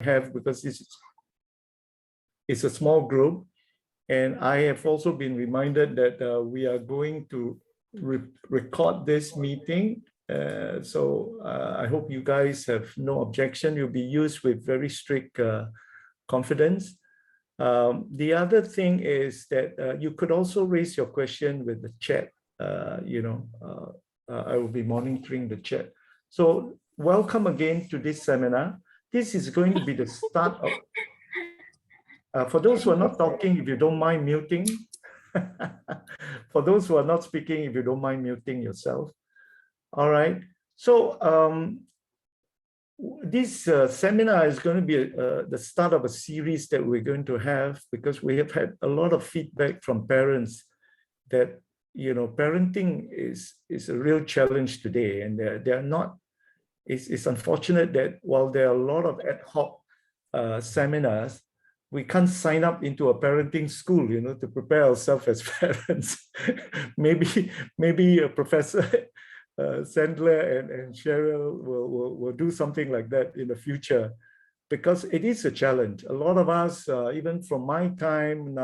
have, because it's a small group. And I have also been reminded that we are going to record this meeting. So I hope you guys have no objection. You'll be used with very strict confidence. The other thing is that you could also raise your question with the chat. I will be monitoring the chat. So welcome again to this seminar. This is going to be the start of, for those who are not talking, if you don't mind muting. For those who are not speaking, if you don't mind muting yourself. All right. So this seminar is going to be the start of a series that we're going to have, because we have had a lot of feedback from parents that, parenting is a real challenge today, and they're not. It's unfortunate that while there are a lot of ad hoc seminars, we can't sign up into a parenting school, to prepare ourselves as parents. maybe a Professor Sandler and Cheryl will do something like that in the future, because it is a challenge. A lot of us, even from my time,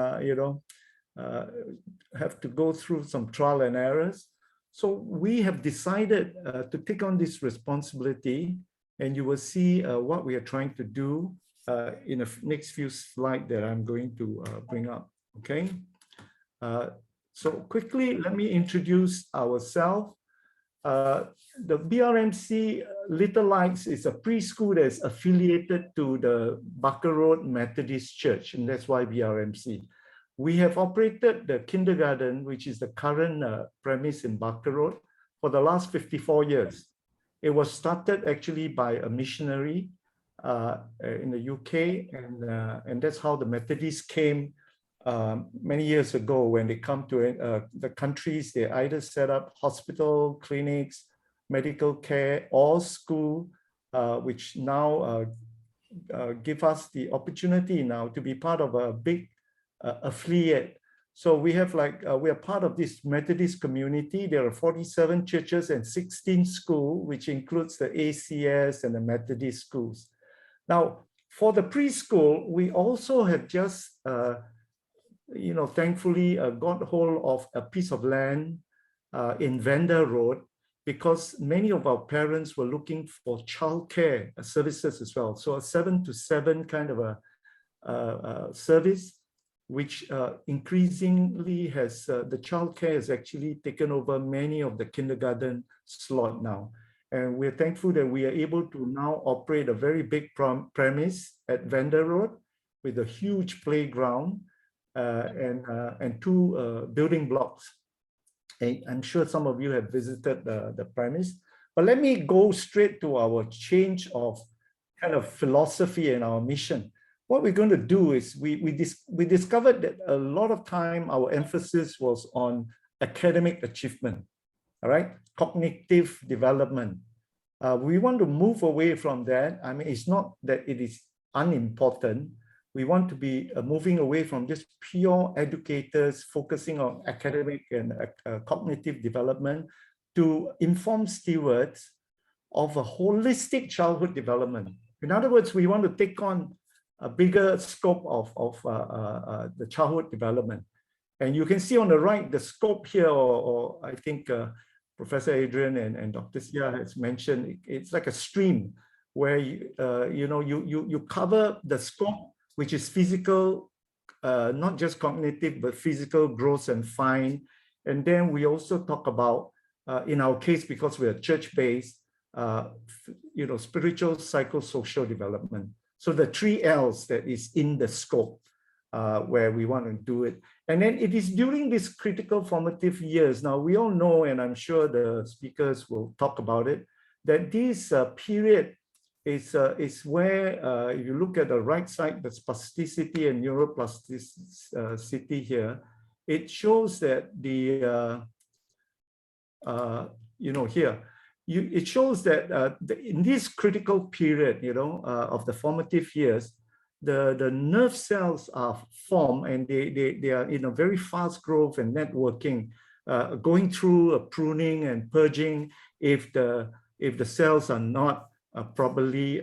have to go through some trial and errors. So we have decided to take on this responsibility, and you will see what we are trying to do in the next few slides that I'm going to bring up, okay? So quickly, let me introduce ourselves. The BRMC Little Lights is a preschool that is affiliated to the Barker Road Methodist Church, and that's why BRMC. We have operated the kindergarten, which is the current premise in Barker Road, for the last 54 years. It was started actually by a missionary in the UK, and that's how the Methodists came many years ago. When they come to the countries, they either set up hospital, clinics, medical care, or school, which now give us the opportunity now to be part of a big affiliate. So we have we are part of this Methodist community. There are 47 churches and 16 schools, which includes the ACS and the Methodist schools. Now, for the preschool, we also have just, thankfully got hold of a piece of land in Vanda Road, because many of our parents were looking for childcare services as well. So a 7 to 7 kind of a service, which increasingly has, the childcare has actually taken over many of the kindergarten slot now. And we're thankful that we are able to now operate a very big premise at Vanda Road with a huge playground and 2 building blocks. And I'm sure some of you have visited the premise. But let me go straight to our change of kind of philosophy and our mission. What we're going to do is we discovered that a lot of time our emphasis was on academic achievement, all right, cognitive development. We want to move away from that. I mean, it's not that it is unimportant. We want to be moving away from just pure educators focusing on academic and cognitive development to informed stewards of a holistic childhood development. In other words, we want to take on a bigger scope of the childhood development. And you can see on the right, the scope here, or I think Professor Adrian and Dr. Sia has mentioned, it's like a stream where you cover the scope, which is physical, not just cognitive, but physical growth and fine. And then we also talk about, in our case, because we are church-based, spiritual, psychosocial development. So the 3 L's that is in the scope where we want to do it. And then it is during these critical formative years. Now, we all know, and I'm sure the speakers will talk about it, that this period is where, if you look at the right side, the spasticity and neuroplasticity here, it shows that the, here, it shows that in this critical period, of the formative years, the nerve cells are formed, and they are in a very fast growth and networking, going through a pruning and purging if the cells are not properly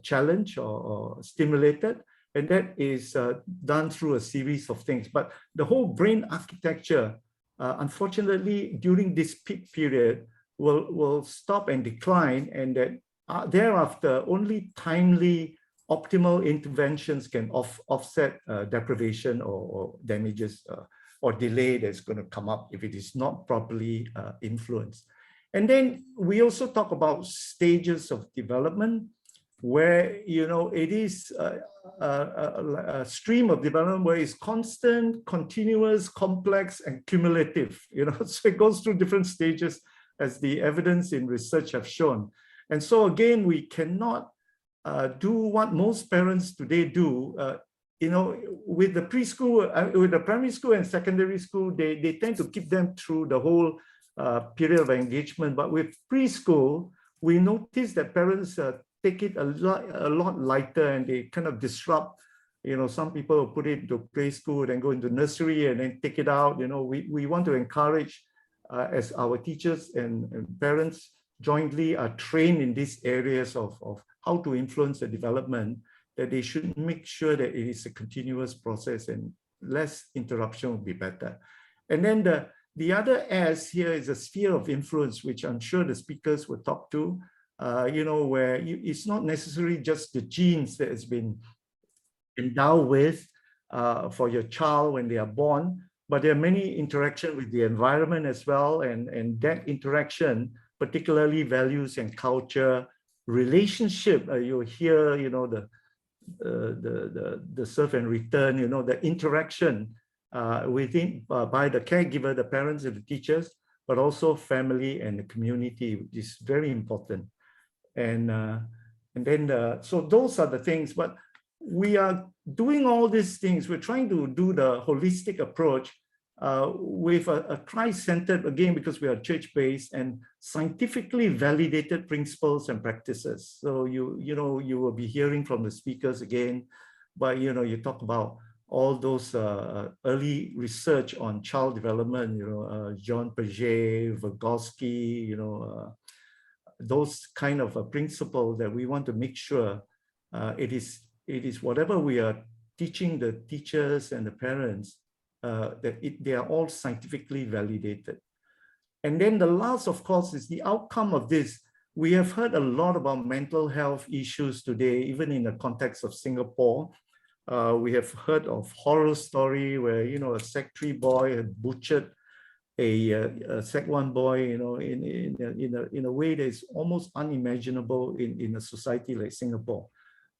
challenged or stimulated. And that is done through a series of things. But the whole brain architecture, unfortunately, during this peak period, will stop and decline, and that thereafter only timely optimal interventions can offset deprivation or damages or delay that's going to come up if it is not properly influenced. And then we also talk about stages of development, where, you know, it is a stream of development where it's constant, continuous, complex, and cumulative, you know, so it goes through different stages as the evidence in research have shown. And so again, we cannot do what most parents today do. You know, with the preschool, with the primary school and secondary school, they tend to keep them through the whole period of engagement. But with preschool, we notice that parents take it a lot lighter, and they kind of disrupt. You know, some people will put it into preschool, then go into nursery, and then take it out. You know, we want to encourage, as our teachers and parents jointly are trained in these areas of how to influence the development, that they should make sure that it is a continuous process, and less interruption will be better. And then the other S here is a sphere of influence, which I'm sure the speakers will talk to, you know, where it's not necessarily just the genes that has been endowed with for your child when they are born, but there are many interactions with the environment as well, and that interaction, particularly values and culture, relationship, you hear, you know, the serve and return, you know, the interaction within by the caregiver, the parents and the teachers, but also family and the community, which is very important. And then so those are the things. But we are doing all these things. We're trying to do the holistic approach with a Christ-centered, again, because we are church-based and scientifically validated principles and practices. So you know, you will be hearing from the speakers again, but you know, you talk about all those early research on child development, you know, John Piaget, Vygotsky, you know, those kind of a principle that we want to make sure it is whatever we are teaching the teachers and the parents, that they are all scientifically validated. And then the last, of course, is the outcome of this. We have heard a lot about mental health issues today, even in the context of Singapore. We have heard of horror story where, you know, a Sec 3 boy had butchered a Sec 1 boy, you know, in a way that is almost unimaginable in a society like Singapore.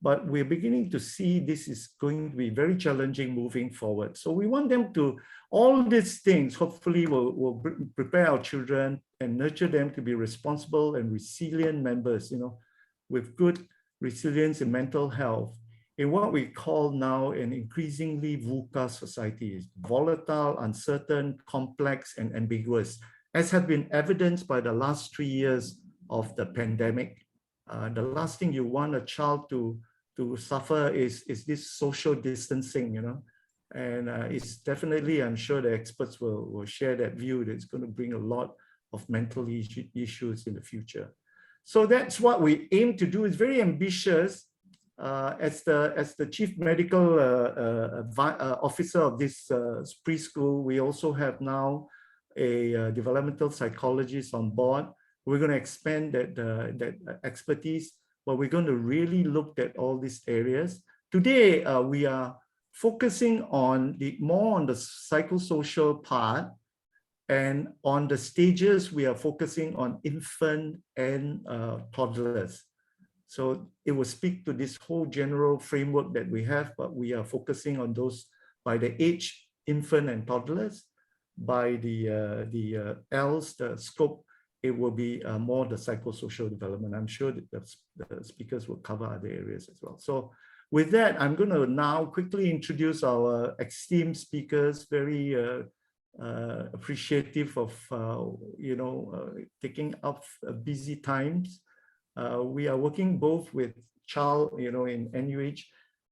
But we're beginning to see this is going to be very challenging moving forward. So we want them to, all these things hopefully will prepare our children and nurture them to be responsible and resilient members, you know, with good resilience in mental health in what we call now an increasingly VUCA society, volatile, uncertain, complex, and ambiguous, as have been evidenced by the last 3 years of the pandemic. The last thing you want a child to suffer is this social distancing, you know, and it's definitely, I'm sure the experts will share that view, that it's going to bring a lot of mental issues in the future. So that's what we aim to do. It's very ambitious. As the chief medical officer of this preschool, we also have now a developmental psychologist on board. We're going to expand that expertise, but we're going to really look at all these areas. Today, we are focusing on more on the psychosocial part, and on the stages, we are focusing on infant and toddlers. So it will speak to this whole general framework that we have, but we are focusing on those by the age, infant and toddlers. By the L's, the scope, it will be more the psychosocial development. I'm sure that the speakers will cover other areas as well. So with that, I'm going to now quickly introduce our esteemed speakers, very appreciative of, you know, taking up busy times. We are working both with child, you know, in NUH,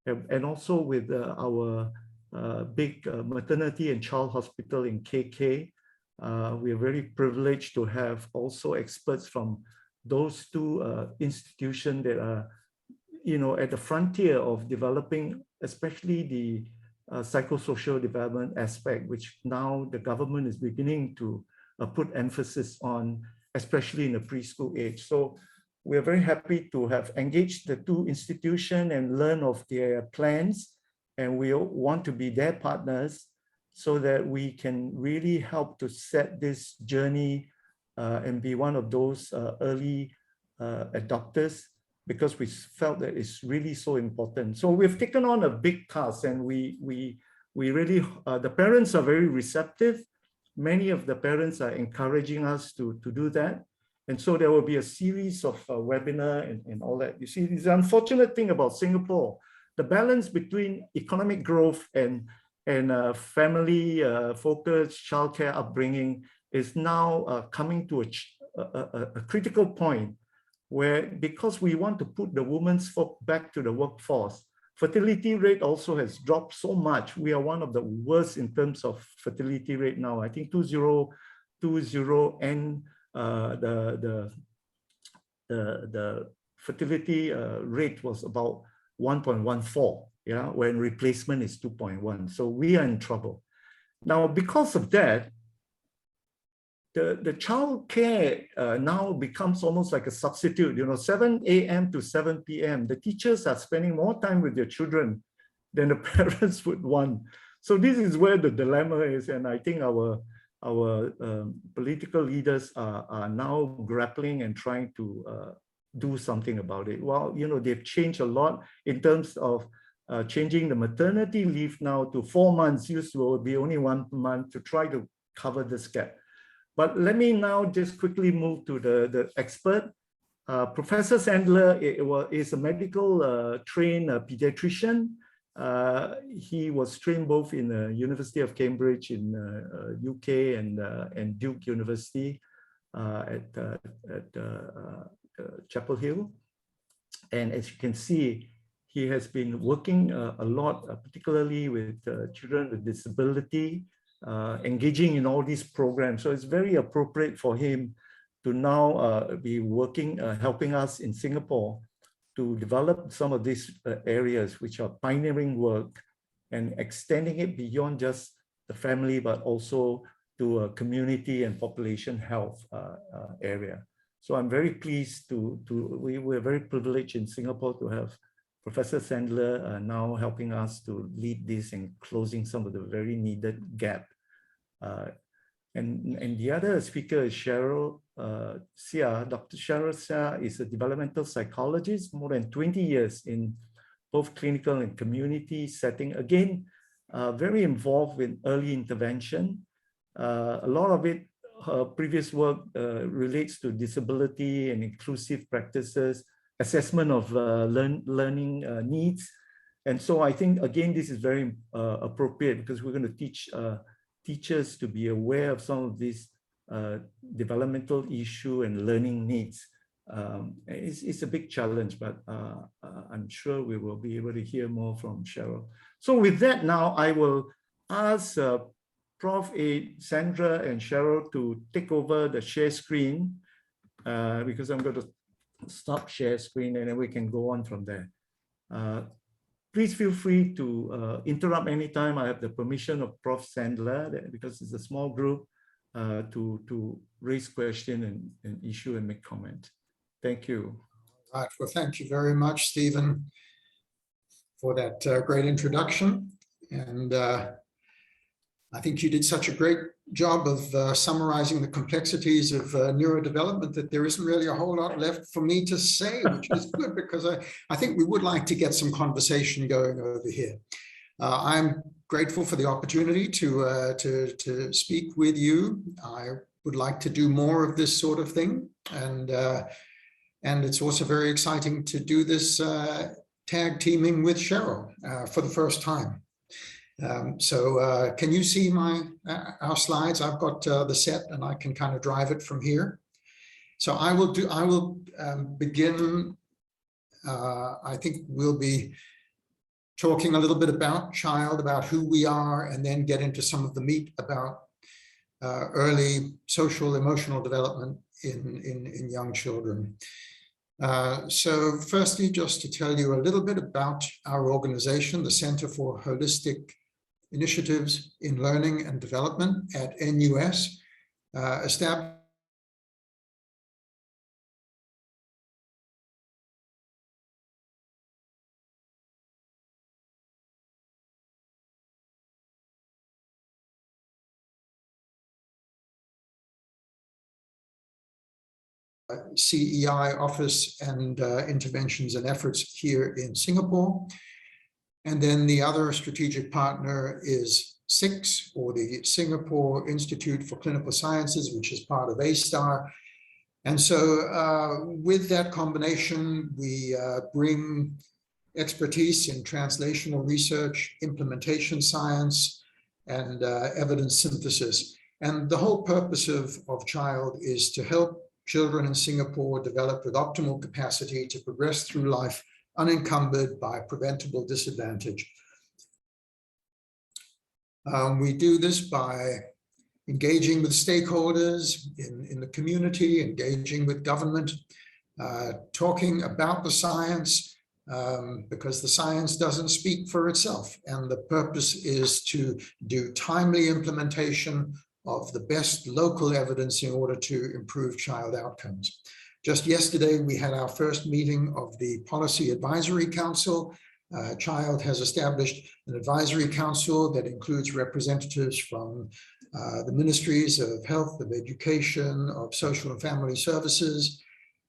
and also with our big maternity and child hospital in KK. We are very privileged to have also experts from those two institutions that are, at the frontier of developing, especially the psychosocial development aspect, which now the government is beginning to put emphasis on, especially in the preschool age. So we're very happy to have engaged the two institutions and learn of their plans, and we want to be their partners so that we can really help to set this journey and be one of those early adopters, because we felt that it's really so important. So we've taken on a big task, and we really, the parents are very receptive. Many of the parents are encouraging us to do that. And so there will be a series of webinar and all that. You see, the unfortunate thing about Singapore, the balance between economic growth and family focused childcare upbringing is now coming to a critical point, where because we want to put the women's folk back to the workforce, fertility rate also has dropped so much. We are one of the worst in terms of fertility rate now. I think 2020 and the fertility rate was about 1.14, yeah, when replacement is 2.1. So we are in trouble. Now, because of that, the child care now becomes almost like a substitute, 7 a.m. to 7 p.m. The teachers are spending more time with their children than the parents would want. So this is where the dilemma is. And I think our political leaders are now grappling and trying to do something about it. Well, they've changed a lot in terms of changing the maternity leave now to 4 months. Used to be only 1 month, to try to cover this gap. But let me now just quickly move to the expert. Professor Sandler is a medical trained pediatrician. He was trained both in the University of Cambridge in UK and Duke University at Chapel Hill. And as you can see, he has been working a lot, particularly with children with disability, engaging in all these programs. So it's very appropriate for him to now be working, helping us in Singapore to develop some of these areas, which are pioneering work, and extending it beyond just the family, but also to a community and population health area. So I'm very pleased we're very privileged in Singapore to have Professor Sandler now helping us to lead this and closing some of the very needed gap. And the other speaker is Cheryl Seah. Dr. Cheryl Seah is a developmental psychologist, more than 20 years in both clinical and community setting. Again, very involved in early intervention. A lot of it, her previous work relates to disability and inclusive practices, assessment of learning needs. And so I think, again, this is very appropriate, because we're going to teach teachers to be aware of some of these developmental issue and learning needs. It's a big challenge, but I'm sure we will be able to hear more from Cheryl. So with that, now I will ask Prof. Sandra and Cheryl to take over the share screen, because I'm going to stop share screen and then we can go on from there. Please feel free to interrupt anytime. I have the permission of Prof. Sandler, because it's a small group, to raise question and issue and make comment. Thank you. All right. Well, thank you very much, Stephen, for that great introduction. And I think you did such a great job of summarizing the complexities of neurodevelopment that there isn't really a whole lot left for me to say, which is good, because I think we would like to get some conversation going over here. I'm grateful for the opportunity to speak with you. I would like to do more of this sort of thing, and it's also very exciting to do this tag teaming with Cheryl for the first time. So can you see our slides? I've got the set, and I can kind of drive it from here. So I will begin. I think we'll be talking a little bit about child, about who we are, and then get into some of the meat about early social emotional development in young children. So firstly, just to tell you a little bit about our organization, the Center for Holistic Initiatives in Learning and Development at NUS, established CEI office and interventions and efforts here in Singapore. And then the other strategic partner is SIX, or the Singapore Institute for Clinical Sciences, which is part of A*STAR. And so with that combination, we bring expertise in translational research, implementation science, and evidence synthesis. And the whole purpose of Child is to help children in Singapore develop with optimal capacity to progress through life unencumbered by preventable disadvantage. We do this by engaging with stakeholders in the community, engaging with government, talking about the science, because the science doesn't speak for itself. And the purpose is to do timely implementation of the best local evidence in order to improve child outcomes. Just yesterday, we had our first meeting of the Policy Advisory Council. Child has established an advisory council that includes representatives from the ministries of health, of education, of social and family services,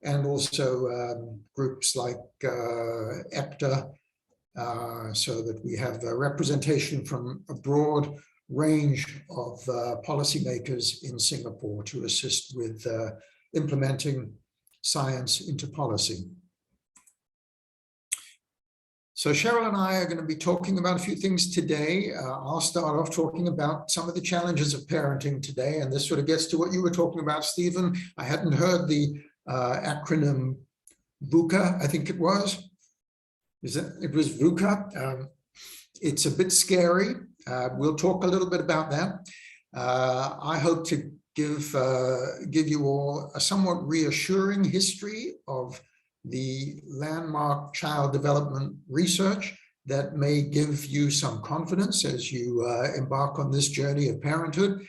and also groups like EPTA, so that we have representation from a broad range of policymakers in Singapore to assist with implementing science into policy. So Cheryl and I are going to be talking about a few things today. I'll start off talking about some of the challenges of parenting today, and this sort of gets to what you were talking about, Stephen. I hadn't heard the acronym VUCA, I think it was. It was VUCA. It's a bit scary. We'll talk a little bit about that. I hope to give you all a somewhat reassuring history of the landmark child development research that may give you some confidence as you embark on this journey of parenthood.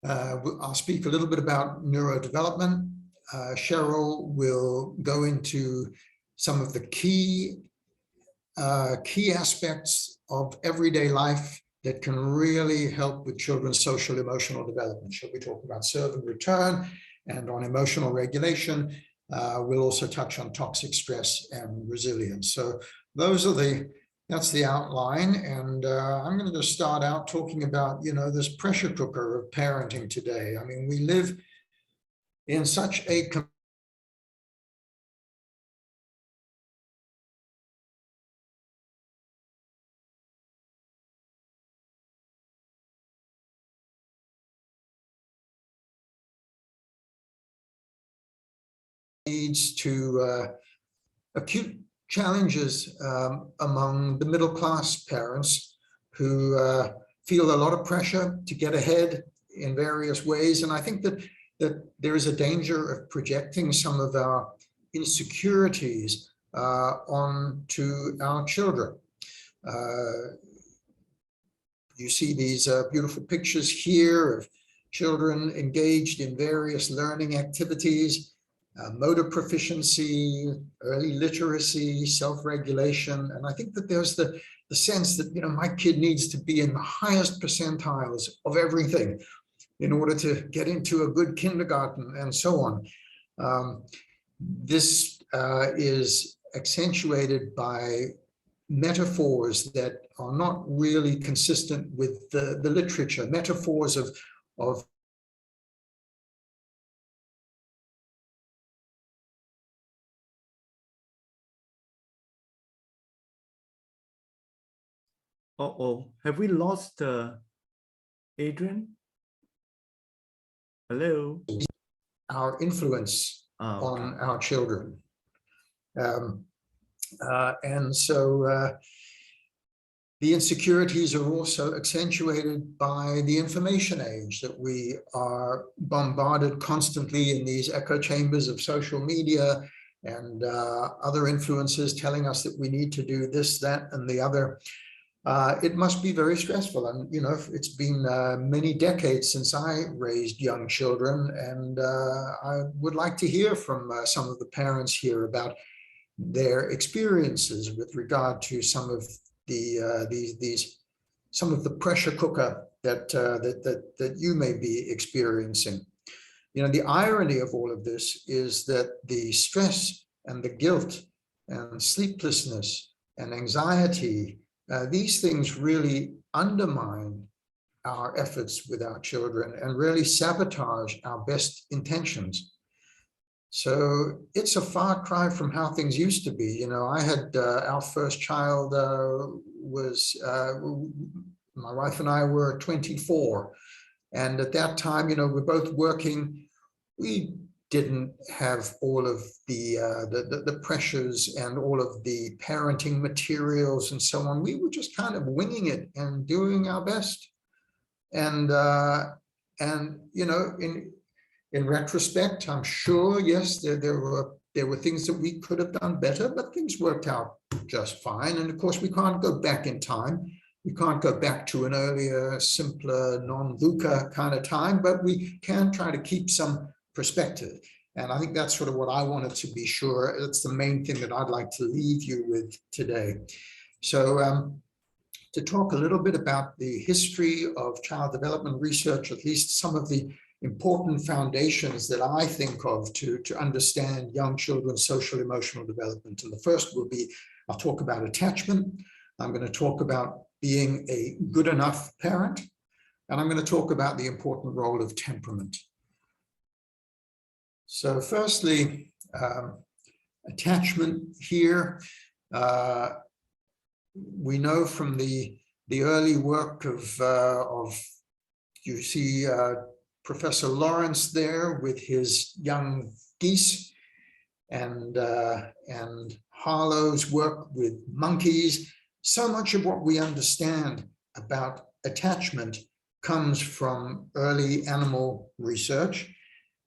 I'll speak a little bit about neurodevelopment. Cheryl will go into some of the key aspects of everyday life that can really help with children's social emotional development. She'll be talking about serve and return and on emotional regulation. We'll also touch on toxic stress and resilience. So that's the outline. And I'm going to just start out talking about, this pressure cooker of parenting today. I mean, we live in such a leads to acute challenges among the middle class parents who feel a lot of pressure to get ahead in various ways. And I think that there is a danger of projecting some of our insecurities onto our children. You see these beautiful pictures here of children engaged in various learning activities. Motor proficiency, early literacy, self-regulation. And I think that there's the sense that, my kid needs to be in the highest percentiles of everything in order to get into a good kindergarten and so on. This is accentuated by metaphors that are not really consistent with the literature, metaphors of have we lost Adrian? Hello? Our influence on our children. And so The insecurities are also accentuated by the information age, that we are bombarded constantly in these echo chambers of social media and other influences telling us that we need to do this, that, and the other. It must be very stressful. And, you know, it's been many decades since I raised young children, and I would like to hear from some of the parents here about their experiences with regard to some of the some of the pressure cooker that you may be experiencing. You know, the irony of all of this is that the stress and the guilt and sleeplessness and anxiety, these things really undermine our efforts with our children and really sabotage our best intentions. So it's a far cry from how things used to be. You know, I had our first child was, my wife and I were 24. And at that time, you know, we're both working. We didn't have all of the pressures and all of the parenting materials and so on. We were just kind of winging it and doing our best. And you know, in retrospect, I'm sure, yes, there were things that we could have done better, but things worked out just fine. And of course, we can't go back in time. We can't go back to an earlier, simpler, non-VUCA kind of time, but we can try to keep some perspective. And I think that's sort of what I wanted to be sure. That's the main thing that I'd like to leave you with today. So to talk a little bit about the history of child development research, at least some of the important foundations that I think of to understand young children's social emotional development. And the first will be, I'll talk about attachment. I'm going to talk about being a good enough parent. And I'm going to talk about the important role of temperament. So firstly, attachment here. We know from the early work of you see Professor Lawrence there with his young geese, and Harlow's work with monkeys. So much of what we understand about attachment comes from early animal research.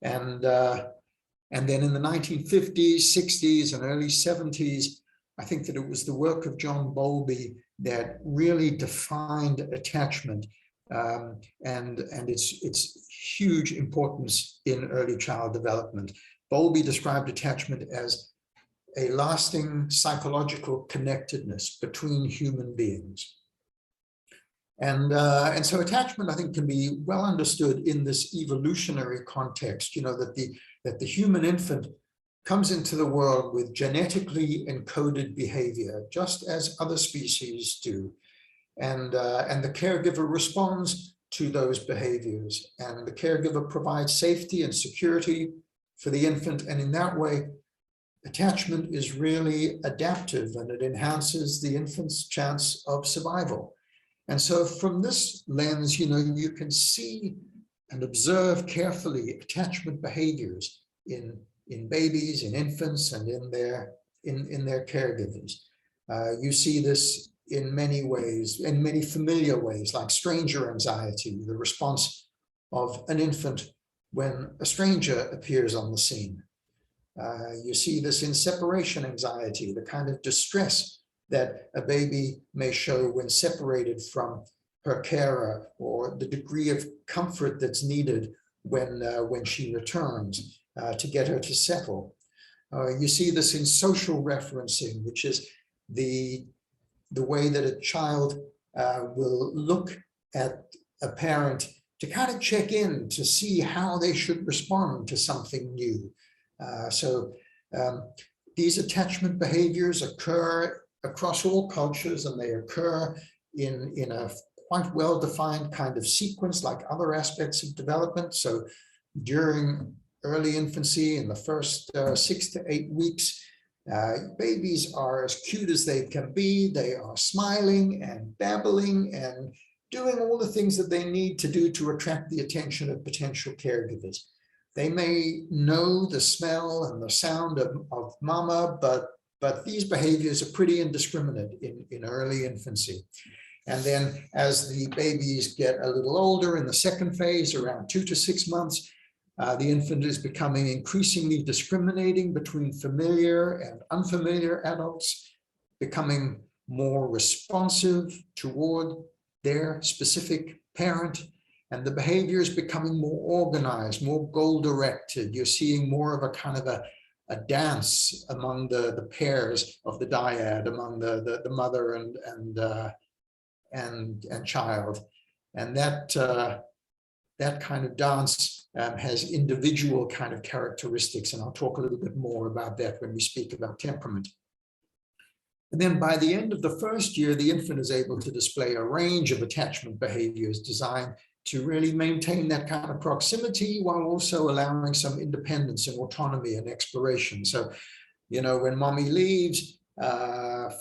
And then in the 1950s, 60s, and early 70s, I think that it was the work of John Bowlby that really defined attachment and its huge importance in early child development. Bowlby described attachment as a lasting psychological connectedness between human beings. And so attachment, I think, can be well understood in this evolutionary context, you know, that the human infant comes into the world with genetically encoded behavior, just as other species do. And the caregiver responds to those behaviors, and the caregiver provides safety and security for the infant. And in that way, attachment is really adaptive, and it enhances the infant's chance of survival. And so from this lens, you know, you can see and observe carefully attachment behaviors in babies, in infants, and in their caregivers. You see this in many ways, in many familiar ways, like stranger anxiety, the response of an infant when a stranger appears on the scene. You see this in separation anxiety, the kind of distress that a baby may show when separated from her carer, or the degree of comfort that's needed when she returns to get her to settle. You see this in social referencing, which is the way that a child will look at a parent to kind of check in to see how they should respond to something new. So these attachment behaviors occur across all cultures, and they occur in a quite well-defined kind of sequence, like other aspects of development. So during early infancy, in the first 6 to 8 weeks, babies are as cute as they can be. They are smiling and babbling and doing all the things that they need to do to attract the attention of potential caregivers. They may know the smell and the sound of mama, but these behaviors are pretty indiscriminate in early infancy. And then as the babies get a little older in the second phase, around 2 to 6 months, the infant is becoming increasingly discriminating between familiar and unfamiliar adults, becoming more responsive toward their specific parent, and the behavior is becoming more organized, more goal-directed. You're seeing more of a kind of a dance among the pairs of the dyad, among the mother and child. And that kind of dance has individual kind of characteristics, and I'll talk a little bit more about that when we speak about temperament. And then by the end of the first year, the infant is able to display a range of attachment behaviors designed to really maintain that kind of proximity while also allowing some independence and autonomy and exploration. So, you know, when mommy leaves,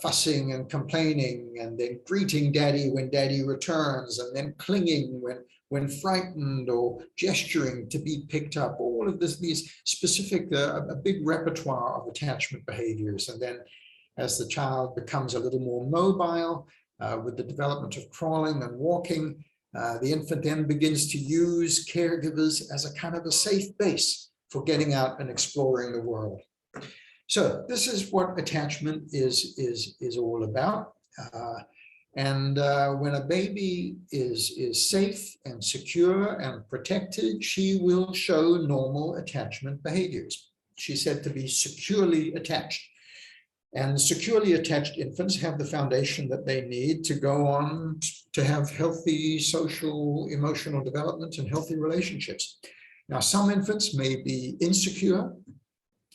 fussing and complaining, and then greeting daddy when daddy returns, and then clinging when frightened, or gesturing to be picked up, all of these specific, a big repertoire of attachment behaviors. And then as the child becomes a little more mobile with the development of crawling and walking, the infant then begins to use caregivers as a kind of a safe base for getting out and exploring the world. So this is what attachment is all about. When a baby is safe and secure and protected, she will show normal attachment behaviors. She's said to be securely attached. And securely attached infants have the foundation that they need to go on to have healthy social, emotional development and healthy relationships. Now, some infants may be insecure,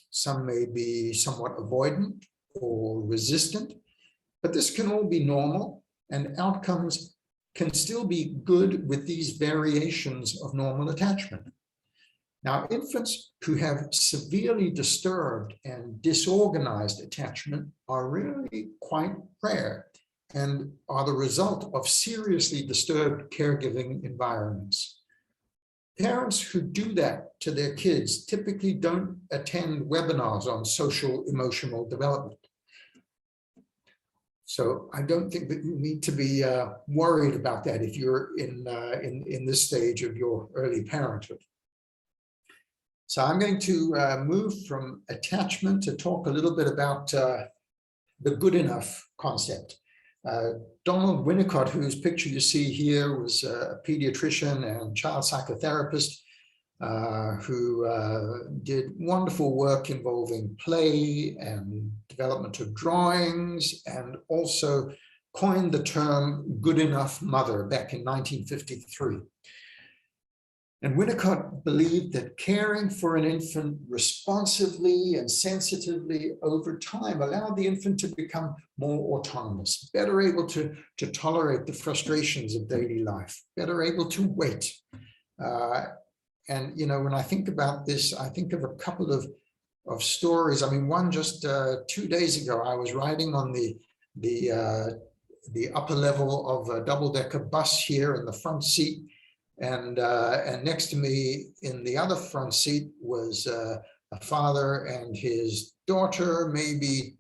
some may be somewhat avoidant or resistant, but this can all be normal, and outcomes can still be good with these variations of normal attachment. Now, infants who have severely disturbed and disorganized attachment are really quite rare and are the result of seriously disturbed caregiving environments. Parents who do that to their kids typically don't attend webinars on social emotional development. So I don't think that you need to be worried about that if you're in this stage of your early parenthood. So I'm going to move from attachment to talk a little bit about the good enough concept. Donald Winnicott, whose picture you see here, was a pediatrician and child psychotherapist who did wonderful work involving play and development of drawings, and also coined the term good enough mother back in 1953. And Winnicott believed that caring for an infant responsively and sensitively over time allowed the infant to become more autonomous, better able to tolerate the frustrations of daily life, better able to wait. And, you know, when I think about this, I think of a couple of stories. I mean, one just 2 days ago, I was riding on the upper level of a double-decker bus here in the front seat. And next to me in the other front seat was a father and his daughter, maybe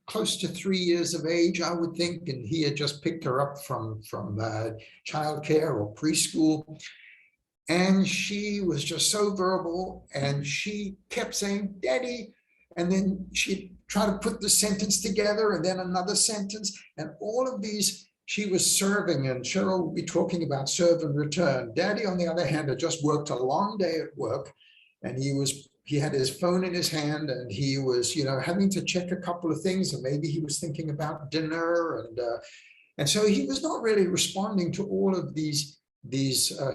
close to 3 years of age, I would think. And he had just picked her up from childcare or preschool. And she was just so verbal, and she kept saying, "Daddy," and then she'd try to put the sentence together and then another sentence, and all of these. She was serving, and Cheryl will be talking about serve and return. Daddy, on the other hand, had just worked a long day at work, and he had his phone in his hand, and he was, you know, having to check a couple of things, and maybe he was thinking about dinner, and so he was not really responding to all of these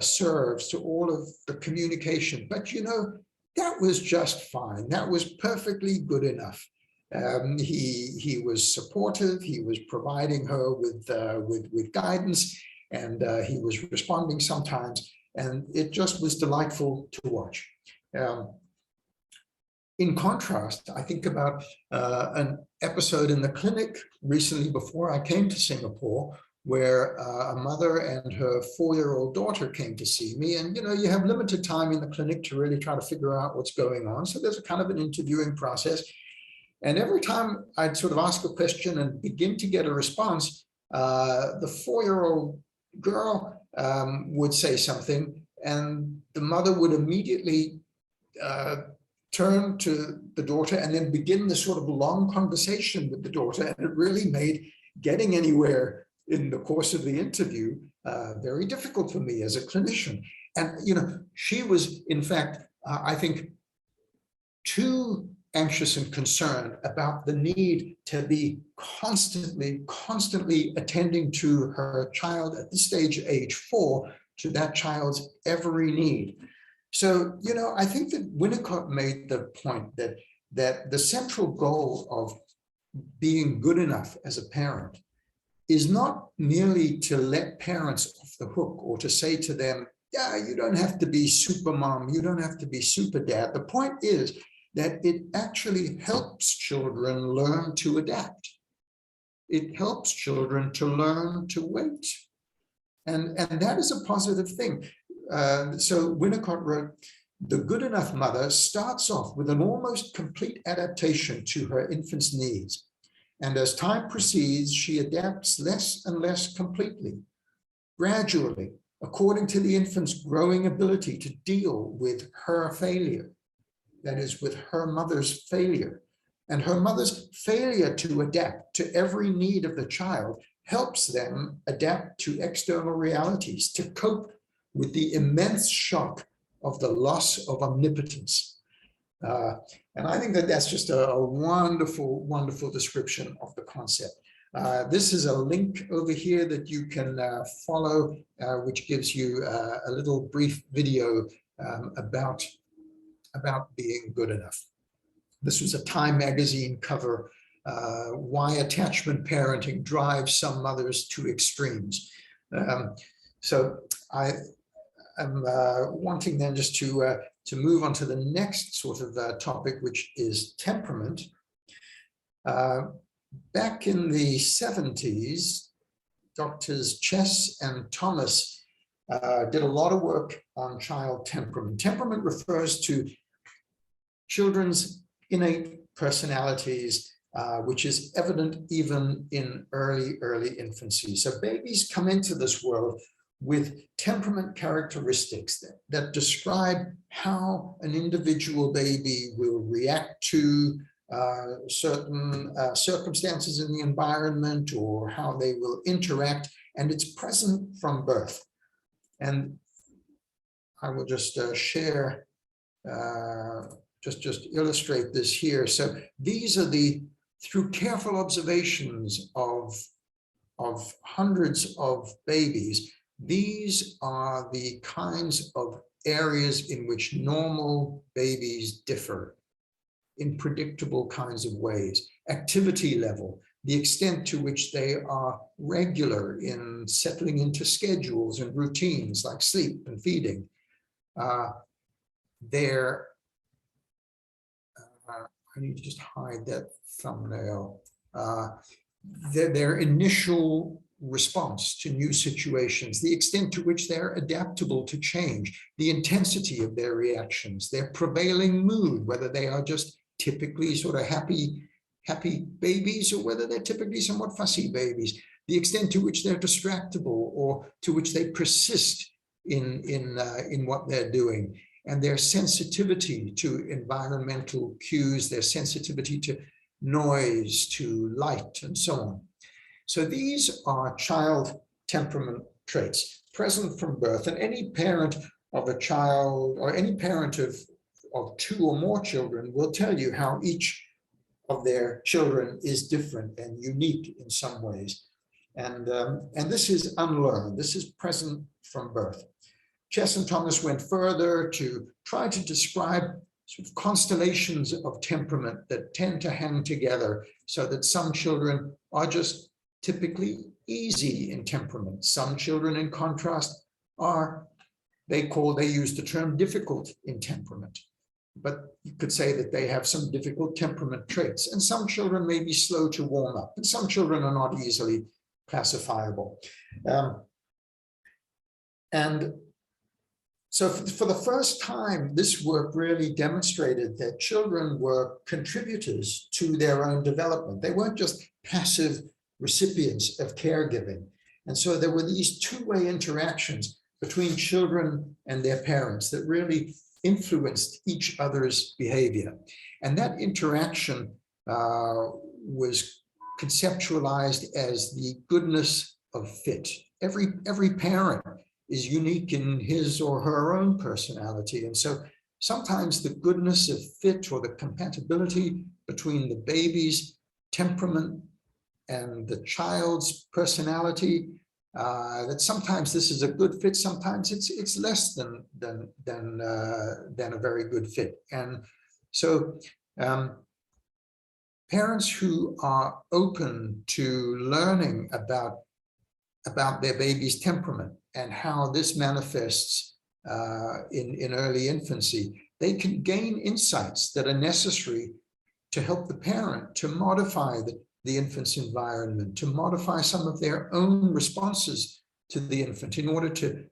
serves, to all of the communication. But you know, that was just fine. That was perfectly good enough. He was supportive. He was providing her with guidance, and he was responding sometimes, and it just was delightful to watch. In contrast, I think about an episode in the clinic recently before I came to Singapore, where a mother and her 4-year-old daughter came to see me. And, you know, you have limited time in the clinic to really try to figure out what's going on. So there's a kind of an interviewing process. And every time I'd sort of ask a question and begin to get a response, the 4-year-old girl would say something, and the mother would immediately turn to the daughter and then begin this sort of long conversation with the daughter. And it really made getting anywhere in the course of the interview very difficult for me as a clinician. And, she was, in fact, I think, too anxious and concerned about the need to be constantly attending to her child at this stage, age 4, to that child's every need. So, I think that Winnicott made the point that the central goal of being good enough as a parent is not merely to let parents off the hook or to say to them, yeah, you don't have to be super mom, you don't have to be super dad. The point is that it actually helps children learn to adapt. It helps children to learn to wait. And that is a positive thing. So Winnicott wrote, the good enough mother starts off with an almost complete adaptation to her infant's needs. And as time proceeds, she adapts less and less completely, gradually, according to the infant's growing ability to deal with her failure. That is, with her mother's failure. And her mother's failure to adapt to every need of the child helps them adapt to external realities, to cope with the immense shock of the loss of omnipotence. And I think that that's just a wonderful, wonderful description of the concept. This is a link over here that you can follow, which gives you a little brief video about being good enough. This was a Time magazine cover, why attachment parenting drives some mothers to extremes. So I am wanting then just to move on to the next sort of topic, which is temperament. Back in the 70s, Doctors Chess and Thomas did a lot of work on child temperament. Temperament refers to children's innate personalities, which is evident even in early infancy. So babies come into this world with temperament characteristics that describe how an individual baby will react to certain circumstances in the environment, or how they will interact, and it's present from birth. And I will just share, just illustrate this here. So these are through careful observations of hundreds of babies, these are the kinds of areas in which normal babies differ in predictable kinds of ways. Activity level, the extent to which they are regular in settling into schedules and routines like sleep and feeding. I need to just hide that thumbnail. Their initial response to new situations, the extent to which they're adaptable to change, the intensity of their reactions, their prevailing mood, whether they are just typically sort of happy babies or whether they're typically somewhat fussy babies, the extent to which they're distractible or to which they persist in what they're doing, and their sensitivity to environmental cues, their sensitivity to noise, to light, and so on. So these are child temperament traits present from birth, and any parent of a child or any parent of 2 or more children will tell you how each of their children is different and unique in some ways. And this is unlearned. This is present from birth. Chess and Thomas went further to try to describe sort of constellations of temperament that tend to hang together, so that some children are just typically easy in temperament. Some children, in contrast, are, they use the term difficult in temperament. But you could say that they have some difficult temperament traits. And some children may be slow to warm up, and some children are not easily classifiable. And so for the first time, this work really demonstrated that children were contributors to their own development. They weren't just passive recipients of caregiving. And so there were these two-way interactions between children and their parents that really influenced each other's behavior. And that interaction was conceptualized as the goodness of fit. Every parent is unique in his or her own personality. And so sometimes the goodness of fit, or the compatibility between the baby's temperament and the child's personality, that sometimes this is a good fit, sometimes it's less than a very good fit. And so parents who are open to learning about their baby's temperament and how this manifests in early infancy, they can gain insights that are necessary to help the parent to modify the infant's environment, to modify some of their own responses to the infant in order to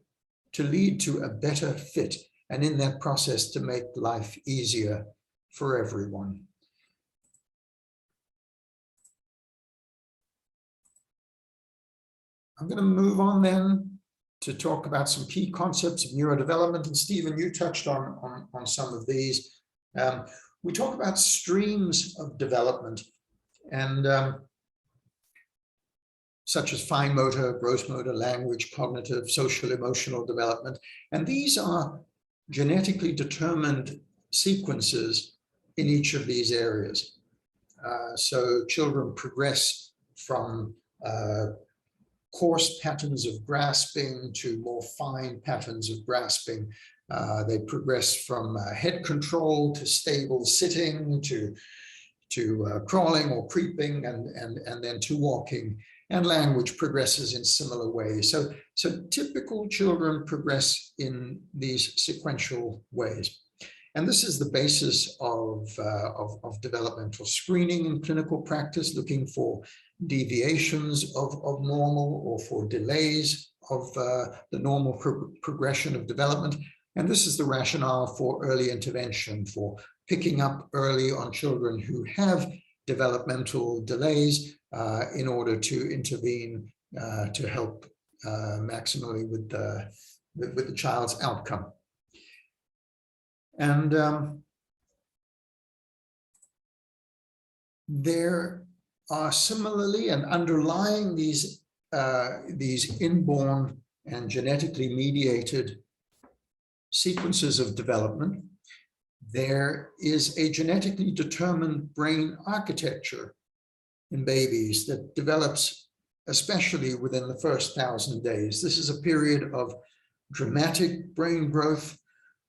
lead to a better fit, and in that process to make life easier for everyone. I'm going to move on then to talk about some key concepts of neurodevelopment. And Stephen, you touched on some of these. We talk about streams of development, and such as fine motor, gross motor, language, cognitive, social, emotional development. And these are genetically determined sequences in each of these areas. So children progress from coarse patterns of grasping to more fine patterns of grasping. They progress from head control to stable sitting to crawling or creeping, and then to walking. And language progresses in similar ways. So typical children progress in these sequential ways. And this is the basis of developmental screening in clinical practice, looking for deviations of normal or for delays of the normal progression of development. And this is the rationale for early intervention, for picking up early on children who have developmental delays in order to intervene to help maximally with the child's outcome. And there are similarly, and underlying these inborn and genetically mediated sequences of development, there is a genetically determined brain architecture in babies that develops especially within the first 1,000 days. This is a period of dramatic brain growth,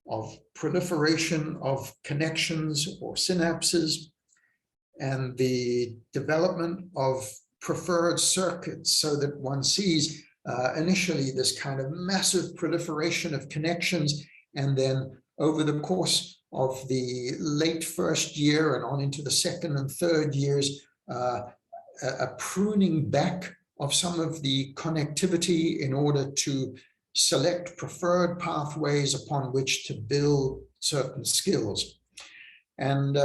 of proliferation of connections or synapses, and the development of preferred circuits, so that one sees initially this kind of massive proliferation of connections, and then over the course of the late first year and on into the second and third years, a pruning back of some of the connectivity in order to select preferred pathways upon which to build certain skills. And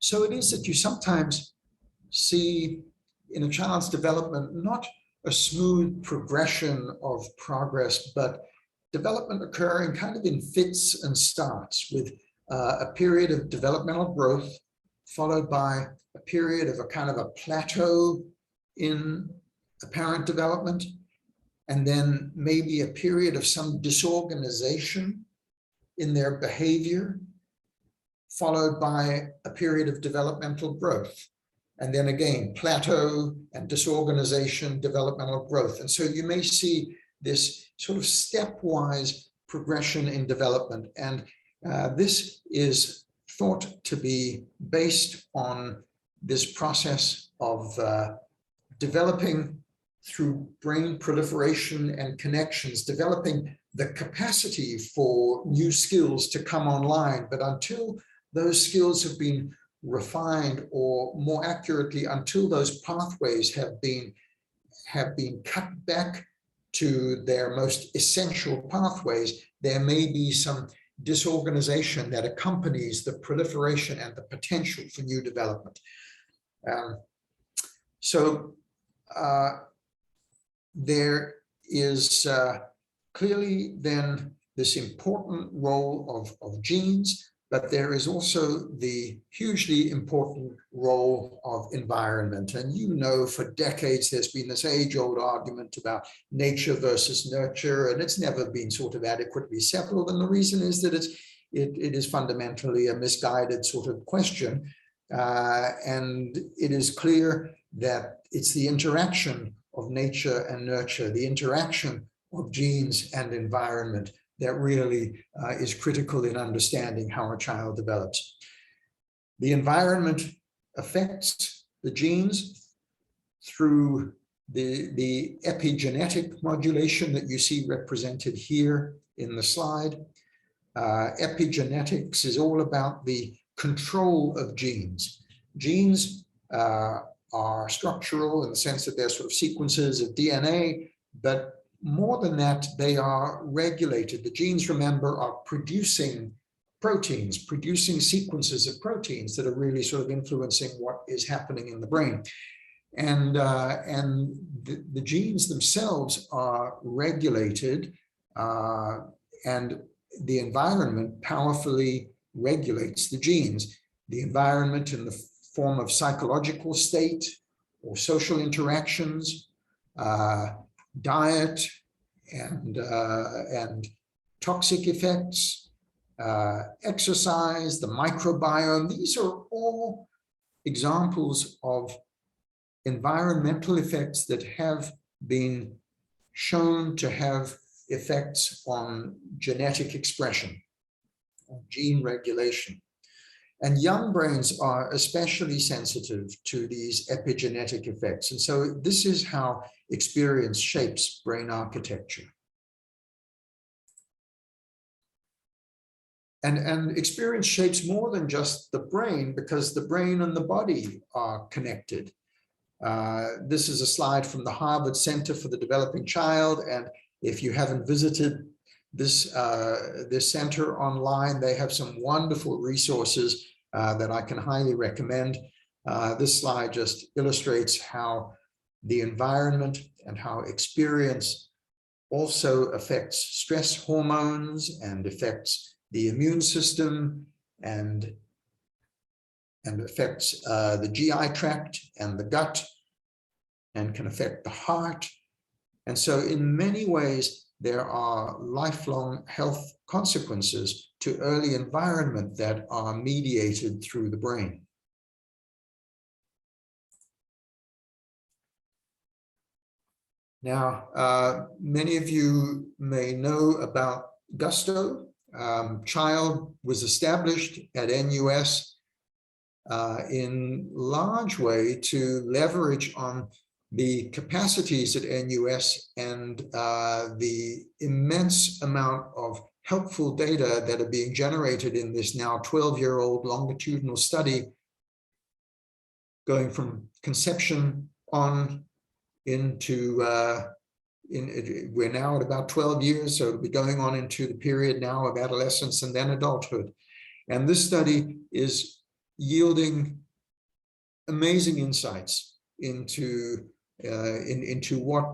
so it is that you sometimes see in a child's development not a smooth progression of progress, but development occurring kind of in fits and starts, with a period of developmental growth followed by a period of a kind of a plateau in apparent development, and then maybe a period of some disorganization in their behavior, followed by a period of developmental growth. And then again, plateau and disorganization, developmental growth. And so you may see this sort of stepwise progression in development. And this is thought to be based on this process of developing through brain proliferation and connections, developing the capacity for new skills to come online. But until those skills have been refined, or more accurately, until those pathways have been cut back to their most essential pathways, there may be some disorganization that accompanies the proliferation and the potential for new development. So there is clearly then this important role of genes, but there is also the hugely important role of environment. And you know, for decades, there's been this age-old argument about nature versus nurture, and it's never been sort of adequately settled. And the reason is that it is fundamentally a misguided sort of question. And it is clear that it's the interaction of nature and nurture, the interaction of genes and environment that really is critical in understanding how a child develops. The environment affects the genes through the epigenetic modulation that you see represented here in the slide. Epigenetics is all about the control of genes. Genes are structural in the sense that they're sort of sequences of DNA, but more than that, they are regulated. The genes, remember, are producing proteins, producing sequences of proteins that are really sort of influencing what is happening in the brain. And the genes themselves are regulated, and the environment powerfully regulates the genes. The environment in the form of psychological state or social interactions, diet, and toxic effects, exercise, the microbiome. These are all examples of environmental effects that have been shown to have effects on genetic expression, on gene regulation. And young brains are especially sensitive to these epigenetic effects. And so this is how experience shapes brain architecture. And experience shapes more than just the brain, because the brain and the body are connected. This is a slide from the Harvard Center for the Developing Child. And if you haven't visited this center online, they have some wonderful resources that I can highly recommend. This slide just illustrates how the environment and how experience also affects stress hormones and affects the immune system and affects the GI tract and the gut, and can affect the heart. And so in many ways, there are lifelong health consequences to early environment that are mediated through the brain. Now, many of you may know about Gusto. Child was established at NUS in large way to leverage on the capacities at NUS and the immense amount of helpful data that are being generated in this now 12-year-old longitudinal study, going from conception on into, we're now at about 12 years, so it'll be going on into the period now of adolescence and then adulthood. And this study is yielding amazing insights into what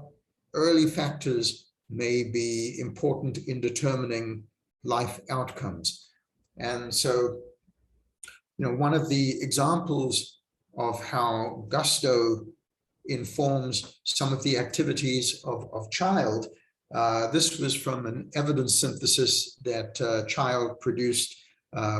early factors may be important in determining life outcomes. And so, you know, one of the examples of how Gusto informs some of the activities of Child, this was from an evidence synthesis that Child produced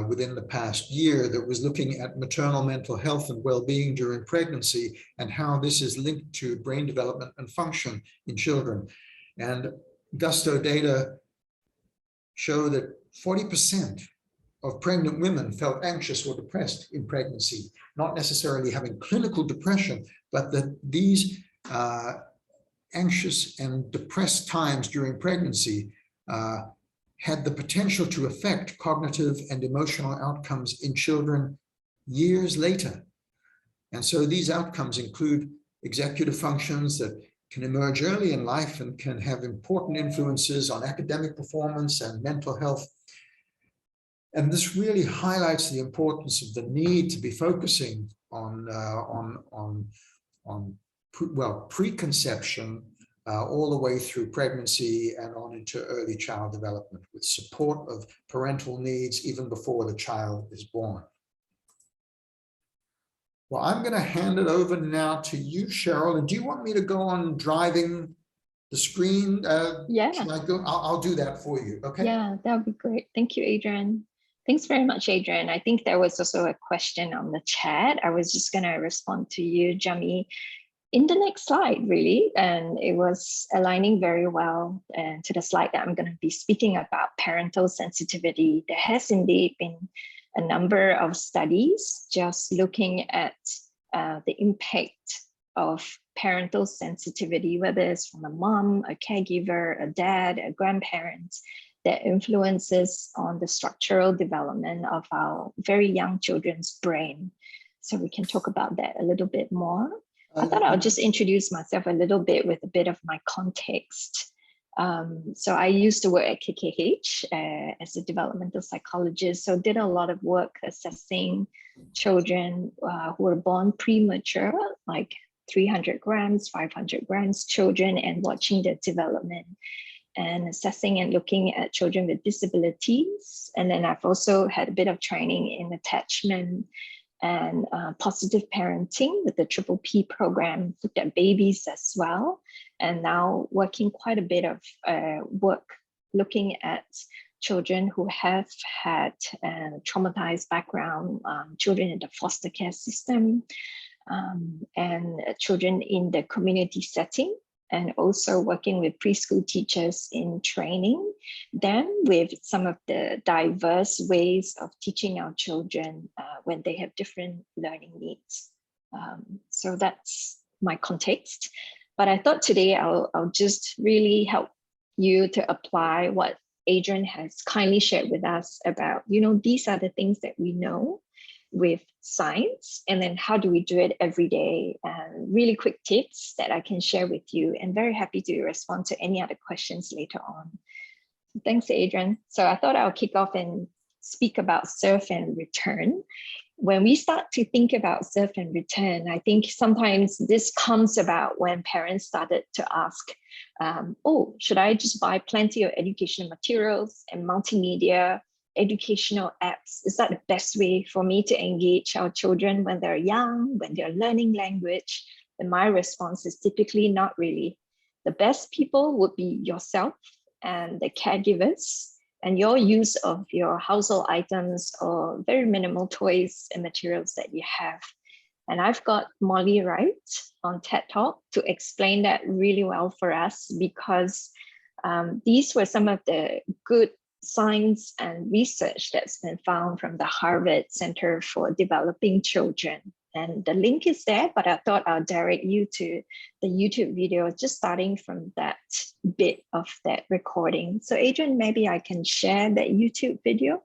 within the past year that was looking at maternal mental health and well-being during pregnancy and how this is linked to brain development and function in children. And Gusto data show that 40% of pregnant women felt anxious or depressed in pregnancy, not necessarily having clinical depression, but that these anxious and depressed times during pregnancy had the potential to affect cognitive and emotional outcomes in children years later. And so these outcomes include executive functions that can emerge early in life and can have important influences on academic performance and mental health. And this really highlights the importance of the need to be focusing on preconception all the way through pregnancy and on into early child development, with support of parental needs even before the child is born. Well, I'm going to hand it over now to you, Cheryl. And do you want me to go on driving the screen? Yeah. Should I go? I'll do that for you. Okay. Yeah, that would be great. Thank you, Adrian. Thanks very much, Adrian. I think there was also a question on the chat. I was just going to respond to you, Jami, in the next slide, really. And it was aligning very well to the slide that I'm going to be speaking about, parental sensitivity. There has indeed been a number of studies just looking at the impact of parental sensitivity, whether it's from a mom, a caregiver, a dad, a grandparent, that influences on the structural development of our very young children's brain. So we can talk about that a little bit more. I thought I'll just introduce myself a little bit with a bit of my context. So I used to work at KKH as a developmental psychologist, so did a lot of work assessing children who were born premature, like 300 grams, 500 grams children, and watching their development and assessing and looking at children with disabilities. And then I've also had a bit of training in attachment and positive parenting with the Triple P program, looked at babies as well. And now working quite a bit of work looking at children who have had traumatized background, children in the foster care system, and children in the community setting, and also working with preschool teachers in training them with some of the diverse ways of teaching our children when they have different learning needs. So that's my context. But I thought today I'll just really help you to apply what Adrian has kindly shared with us about, these are the things that we know with science, and then how do we do it every day? Really quick tips that I can share with you, and very happy to respond to any other questions later on. Thanks, Adrian. So I thought I'll kick off and speak about serve and return. When we start to think about serve and return, I think sometimes this comes about when parents started to ask, should I just buy plenty of educational materials and multimedia educational apps? Is that the best way for me to engage our children when they're young, when they're learning language? And my response is typically not really. The best people would be yourself and the caregivers, and your use of your household items or very minimal toys and materials that you have. And I've got Molly Wright on TED Talk to explain that really well for us, because these were some of the good science and research that's been found from the Harvard Center for Developing Children. And the link is there, but I thought I'll direct you to the YouTube video, just starting from that bit of that recording. So Adrian, maybe I can share that YouTube video.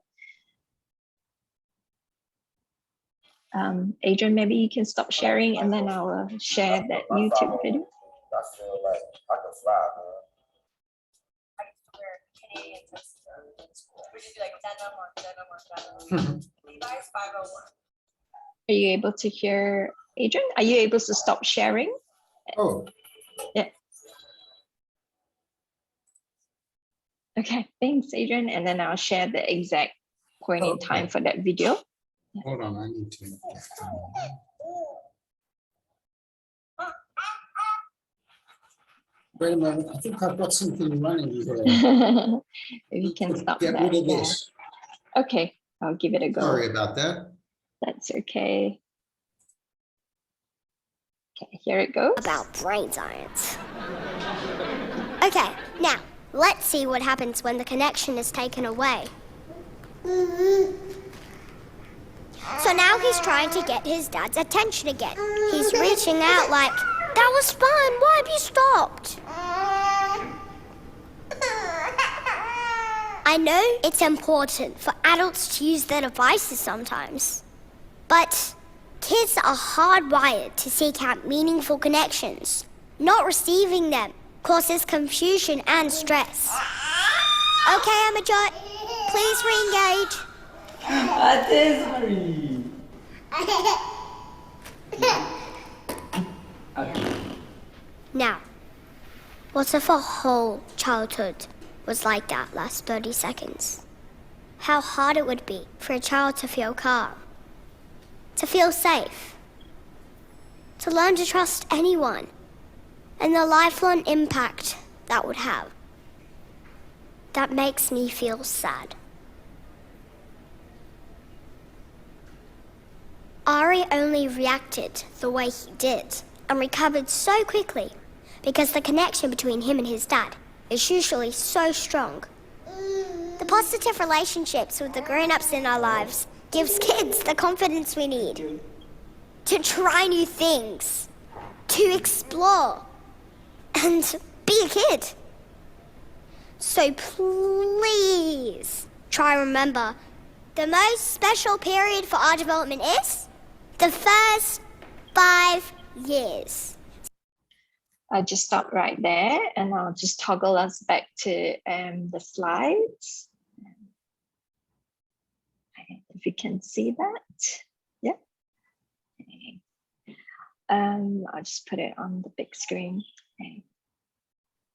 Adrian, maybe you can stop sharing and then I'll share that YouTube video. I feel like I can fly, man. I used to wear Canadian dresses in school. We should be like denim. Levi's 501. Are you able to hear Adrian? Are you able to stop sharing? Oh. Yeah. Okay, thanks, Adrian. And then I'll share the exact point in time for that video. Hold on, I need to. Wait a minute, I think I've got something running here. If you can stop Get that. rid of this. Okay, I'll give it a go. Sorry about that. That's okay. Okay, here it goes. About brain science. Okay, now, let's see what happens when the connection is taken away. So now he's trying to get his dad's attention again. He's reaching out like, that was fun, why have you stopped? I know it's important for adults to use their devices sometimes, but kids are hardwired to seek out meaningful connections. Not receiving them causes confusion and stress. Okay, Amajot, please re-engage. Sorry. Now, what if a whole childhood was like that last 30 seconds? How hard it would be for a child to feel calm, to feel safe, to learn to trust anyone, and the lifelong impact that would have. That makes me feel sad. Ari only reacted the way he did and recovered so quickly because the connection between him and his dad is usually so strong. The positive relationships with the grown-ups in our lives gives kids the confidence we need to try new things, to explore, and be a kid. So please try and remember, the most special period for our development is the first 5 years. I'll just stop right there and I'll just toggle us back to the slides. If you can see that, yeah. Okay. I'll just put it on the big screen. Okay.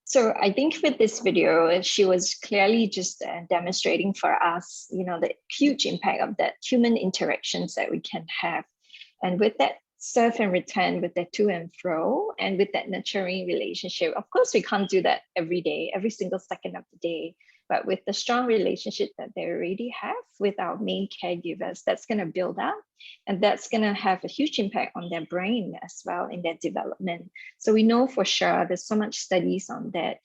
So I think with this video, she was clearly just demonstrating for us, the huge impact of that human interactions that we can have. And with that serve and return, with that to and fro, and with that nurturing relationship, of course, we can't do that every day, every single second of the day. But with the strong relationship that they already have with our main caregivers, that's going to build up, and that's going to have a huge impact on their brain as well in their development. So we know for sure, there's so much studies on that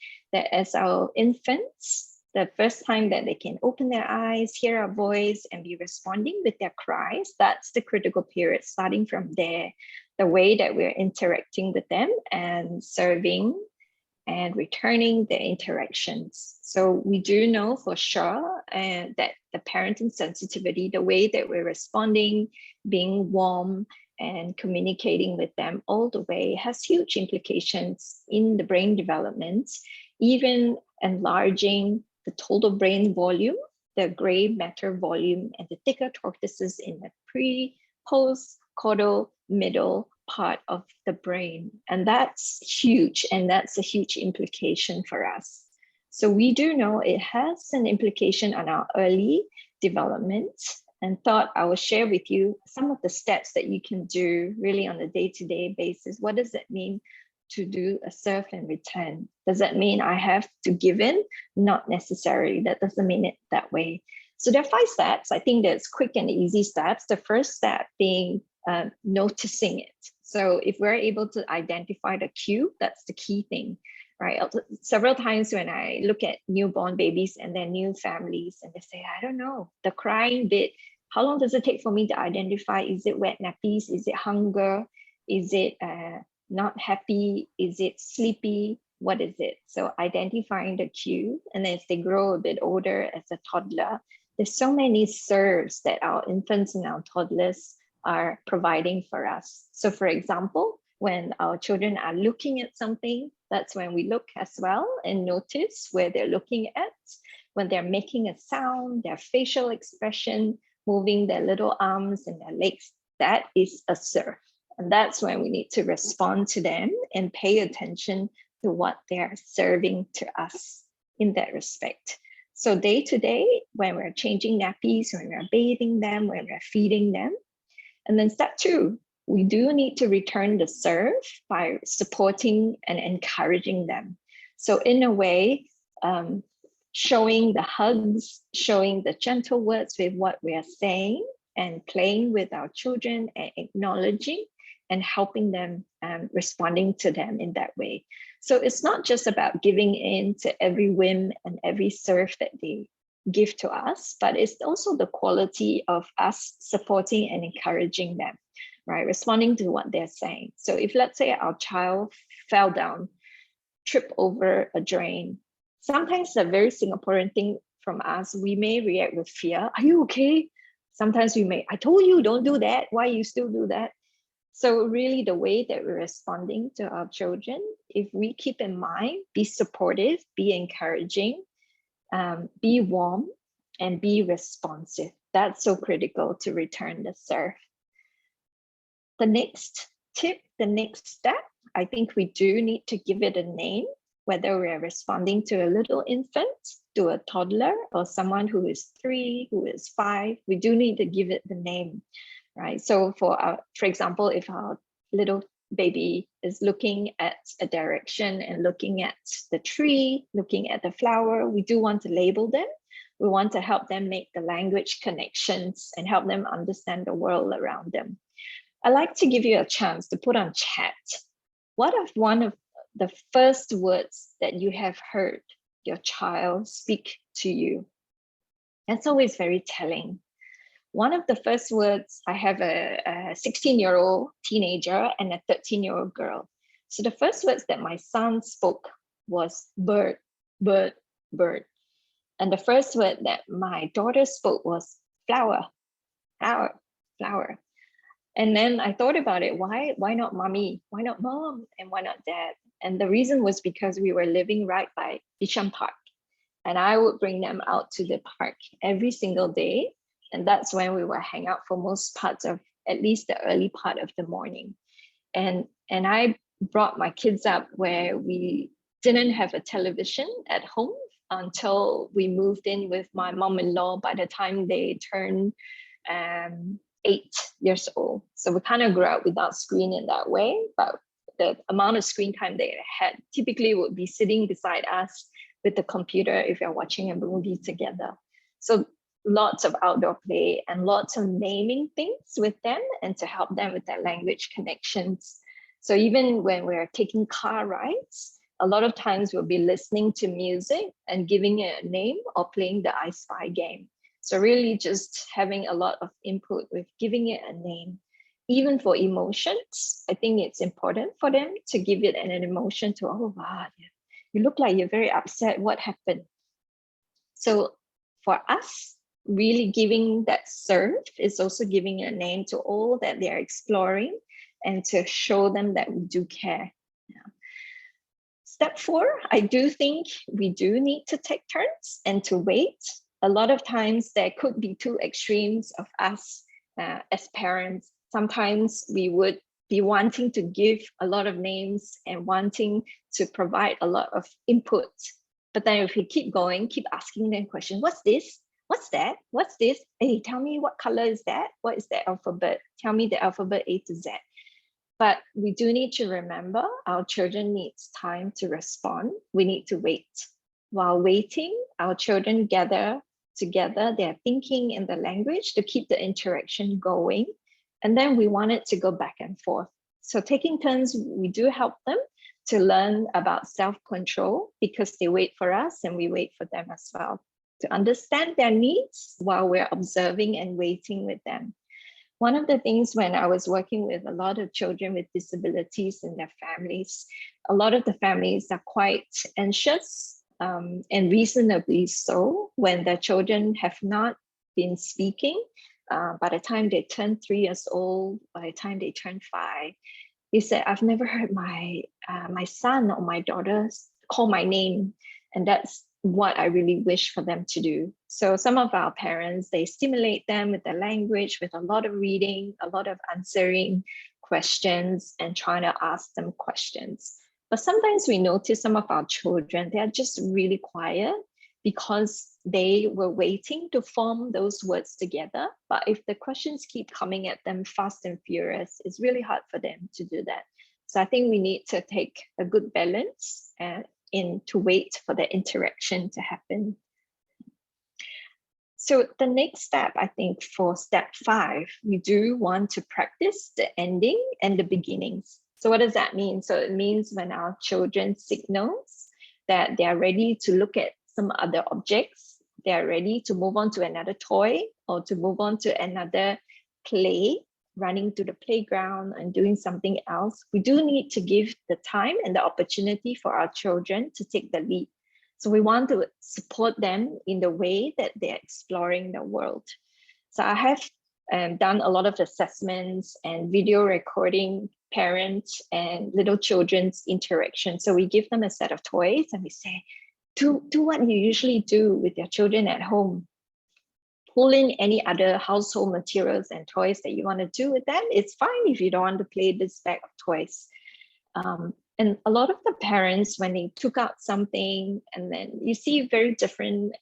as our infants, the first time that they can open their eyes, hear our voice, and be responding with their cries, that's the critical period. Starting from there, the way that we're interacting with them and serving and returning the interactions. So we do know for sure that the parenting sensitivity, the way that we're responding, being warm and communicating with them all the way, has huge implications in the brain development, even enlarging the total brain volume, the gray matter volume, and the thicker cortices in the pre, post, caudal, middle part of the brain. And that's huge, and that's a huge implication for us. So we do know it has an implication on our early development, and thought I will share with you some of the steps that you can do really on a day-to-day basis. What does it mean to do a serve and return? Does that mean I have to give in? Not necessarily. That doesn't mean it that way. So there are 5 steps. I think there's quick and easy steps. The first step being noticing it. So if we're able to identify the cue, that's the key thing, right? Several times when I look at newborn babies and their new families, and they say, I don't know, the crying bit, how long does it take for me to identify? Is it wet nappies? Is it hunger? Is it not happy? Is it sleepy? What is it? So identifying the cue, and as they grow a bit older as a toddler, there's so many serves that our infants and our toddlers are providing for us. So for example, when our children are looking at something, that's when we look as well and notice where they're looking at. When they're making a sound, their facial expression, moving their little arms and their legs, that is a serve. And that's when we need to respond to them and pay attention to what they're serving to us in that respect. So day to day, when we're changing nappies, when we're bathing them, when we're feeding them. And then step 2, we do need to return the serve by supporting and encouraging them. So in a way, showing the hugs, showing the gentle words with what we are saying, and playing with our children and acknowledging and helping them, responding to them in that way. So it's not just about giving in to every whim and every serve that they give to us, but it's also the quality of us supporting and encouraging them, right? Responding to what they're saying. So if, let's say, our child fell down, tripped over a drain, sometimes a very Singaporean thing from us, we may react with fear. Are you okay? Sometimes we may, I told you, don't do that. Why you still do that? So really the way that we're responding to our children, if we keep in mind, be supportive, be encouraging, be warm, and be responsive. That's so critical to return the serve. The next tip, the next step, I think we do need to give it a name, whether we're responding to a little infant, to a toddler, or someone who is 3, who is 5. We do need to give it the name, right? So for example, if our little baby is looking at a direction and looking at the tree, looking at the flower, we do want to label them. We want to help them make the language connections and help them understand the world around them. I'd like to give you a chance to put on chat. What if one of the first words that you have heard your child speak to you? That's always very telling. One of the first words, I have a 16-year-old teenager and a 13-year-old girl. So the first words that my son spoke was bird, bird, bird. And the first word that my daughter spoke was flower, flower, flower. And then I thought about it, why not mommy? Why not mom? And why not dad? And the reason was because we were living right by Bishan Park. And I would bring them out to the park every single day. And that's when we would hang out for most parts of at least the early part of the morning. And I brought my kids up where we didn't have a television at home until we moved in with my mom-in-law by the time they turned 8 years old. So we kind of grew up without screen in that way, but the amount of screen time they had typically would be sitting beside us with the computer if you're watching a movie together. So lots of outdoor play and lots of naming things with them and to help them with their language connections. So even when we're taking car rides, a lot of times we'll be listening to music and giving it a name or playing the I Spy game. So really just having a lot of input with giving it a name. Even for emotions, I think it's important for them to give it an emotion to, oh, wow, you look like you're very upset. What happened? So for us, really giving that serve is also giving a name to all that they're exploring and to show them that we do care. Yeah. Step 4, I do think we do need to take turns and to wait. A lot of times there could be 2 extremes of us as parents. Sometimes we would be wanting to give a lot of names and wanting to provide a lot of input. But then if we keep going, keep asking them questions, what's this? What's that? What's this? Hey, tell me what color is that? What is the alphabet? Tell me the alphabet A to Z. But we do need to remember our children needs time to respond. We need to wait. While waiting, our children gather together their thinking in the language to keep the interaction going. And then we want it to go back and forth. So taking turns, we do help them to learn about self-control because they wait for us and we wait for them as well, to understand their needs while we're observing and waiting with them. One of the things when I was working with a lot of children with disabilities and their families, a lot of the families are quite anxious and reasonably so when their children have not been speaking. By the time they turn 3 years old, by the time they turn 5, they said, I've never heard my son or my daughter call my name. And that's what I really wish for them to do. So some of our parents, they stimulate them with the language, with a lot of reading, a lot of answering questions and trying to ask them questions. But sometimes we notice some of our children, they're just really quiet because they were waiting to form those words together. But if the questions keep coming at them fast and furious, it's really hard for them to do that. So I think we need to take a good balance to wait for the interaction to happen. So the next step, I think for step 5, we do want to practice the ending and the beginnings. So what does that mean? So it means when our children signals that they are ready to look at some other objects, they are ready to move on to another toy or to move on to another play, running to the playground and doing something else, we do need to give the time and the opportunity for our children to take the lead. So we want to support them in the way that they're exploring the world. So I have done a lot of assessments and video recording parents and little children's interaction. So we give them a set of toys and we say, do what you usually do with your children at home. Pull in any other household materials and toys that you want to do with them. It's fine if you don't want to play this bag of toys. And a lot of the parents, when they took out something, and then you see very different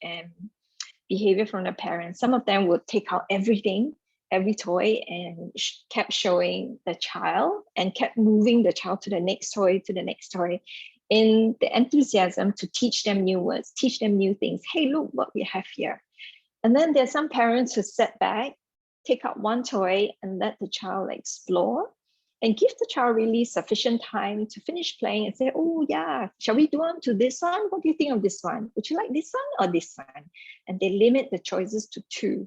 behavior from the parents. Some of them would take out everything, every toy, and kept showing the child and kept moving the child to the next toy, to the next toy, in the enthusiasm to teach them new words, teach them new things. Hey, look what we have here. And then there's some parents who sit back, take out one toy and let the child explore and give the child really sufficient time to finish playing and say, oh yeah, shall we do on to this one? What do you think of this one? Would you like this one or this one? And they limit the choices to 2.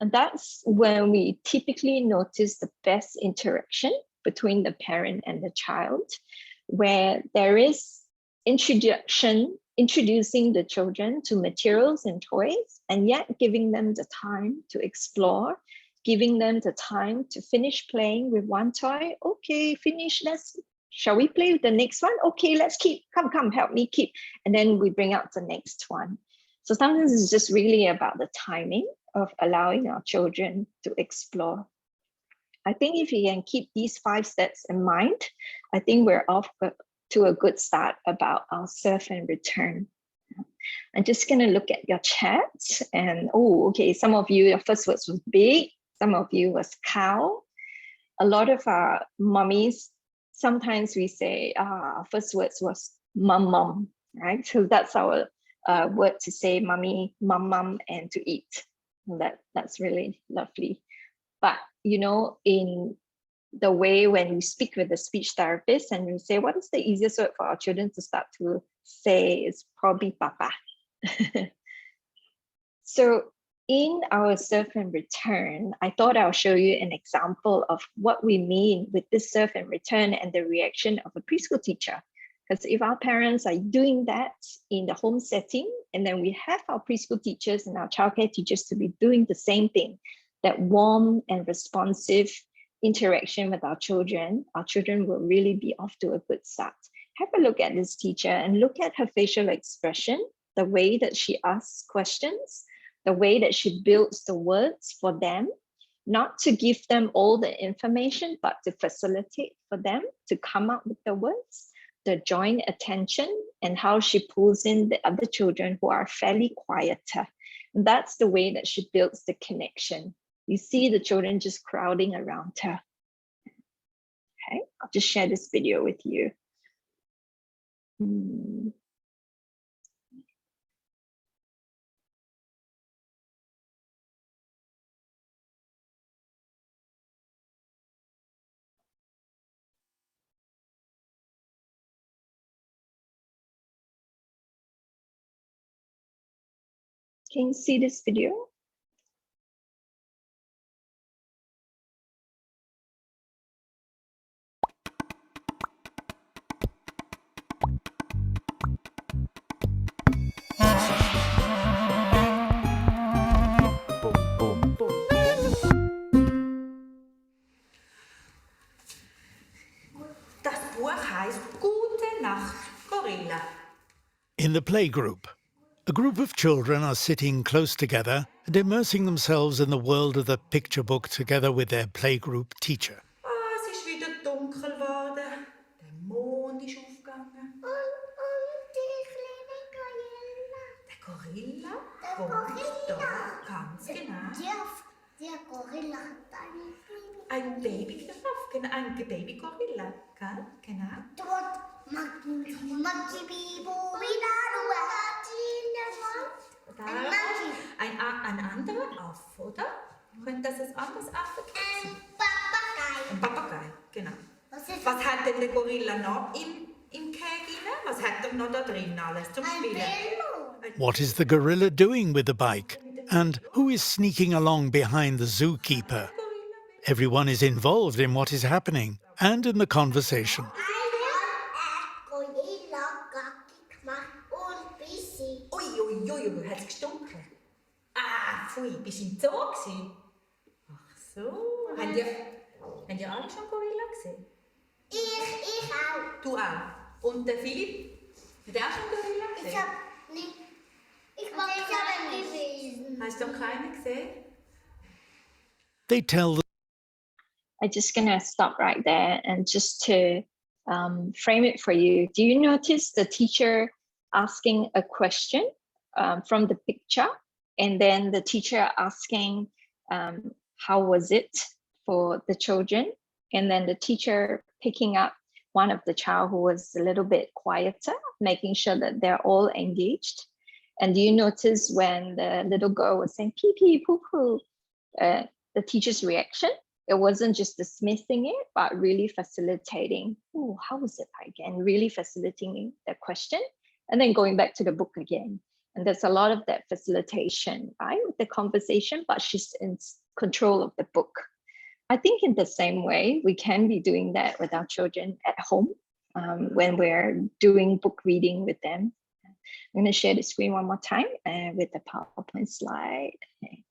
And that's when we typically notice the best interaction between the parent and the child, where there is introducing the children to materials and toys, and yet giving them the time to explore, giving them the time to finish playing with one toy. Okay, finish, shall we play with the next one? Okay, let's keep, come, help me keep. And then we bring out the next one. So sometimes it's just really about the timing of allowing our children to explore. I think if you can keep these 5 steps in mind, I think we're off to a good start about our serve and return. I'm just gonna look at your chat and, oh, okay, some of you, your first words was big, some of you was cow. A lot of our mummies, sometimes we say our first words was mum, right? So that's our word to say mummy, mum, and to eat. That's really lovely. But, you know, in the way when we speak with the speech therapist and we say, what is the easiest word for our children to start to say, is probably papa. So in our serve and return, I thought I'll show you an example of what we mean with this serve and return and the reaction of a preschool teacher. Because if our parents are doing that in the home setting, and then we have our preschool teachers and our childcare teachers to be doing the same thing, that warm and responsive interaction with our children will really be off to a good start. Have a look at this teacher and look at her facial expression, the way that she asks questions, the way that she builds the words for them, not to give them all the information, but to facilitate for them to come up with the words, the joint attention, and how she pulls in the other children who are fairly quieter. And that's the way that she builds the connection. You see the children just crowding around her. Okay, I'll just share this video with you. Can you see this video? Das Buch heißt Gute Nacht, Gorilla. In the playgroup, a group of children are sitting close together and immersing themselves in the world of the picture book together with their playgroup teacher. Es ist wieder dunkel geworden. Der Mond ist aufgegangen. Und die kleine Gorilla. Der Gorilla wohnt da, ganz genau. Der Gorilla hat eine Baby. Ein Babygiraff, ein Babygorilla, gell? Genau. Dort Monkey Bibo wieder Ein anderer Affe, oder? Könnte das ein anderes Affe sein? Papagei. Ein Papagei, genau. Was hat denn der Gorilla noch im Käfig? Was hat er noch da drin alles zum Spielen? What is the gorilla doing with the bike? And who is sneaking along behind the zookeeper? Everyone is involved in what is happening and in the conversation. Ui, hat es gestunken? Pfui, bist du im Zoo gewesen? Ach so. Habt ihr alle schon Gorilla gesehen? Ich auch. Du auch. Und der Philipp? Hat er auch schon Gorilla gesehen? Ich habe gewesen. Hast du noch keinen gesehen? They tell I'm just gonna stop right there and just to frame it for you. Do you notice the teacher asking a question from the picture, and then the teacher asking, how was it for the children? And then the teacher picking up one of the child who was a little bit quieter, making sure that they're all engaged. And do you notice when the little girl was saying pee pee poo poo, the teacher's reaction? It wasn't just dismissing it, but really facilitating. Oh, how was it like? And really facilitating the question, and then going back to the book again. And there's a lot of that facilitation, right, with the conversation, but she's in control of the book. I think in the same way, we can be doing that with our children at home when we're doing book reading with them. I'm going to share the screen one more time with the PowerPoint slide. Okay.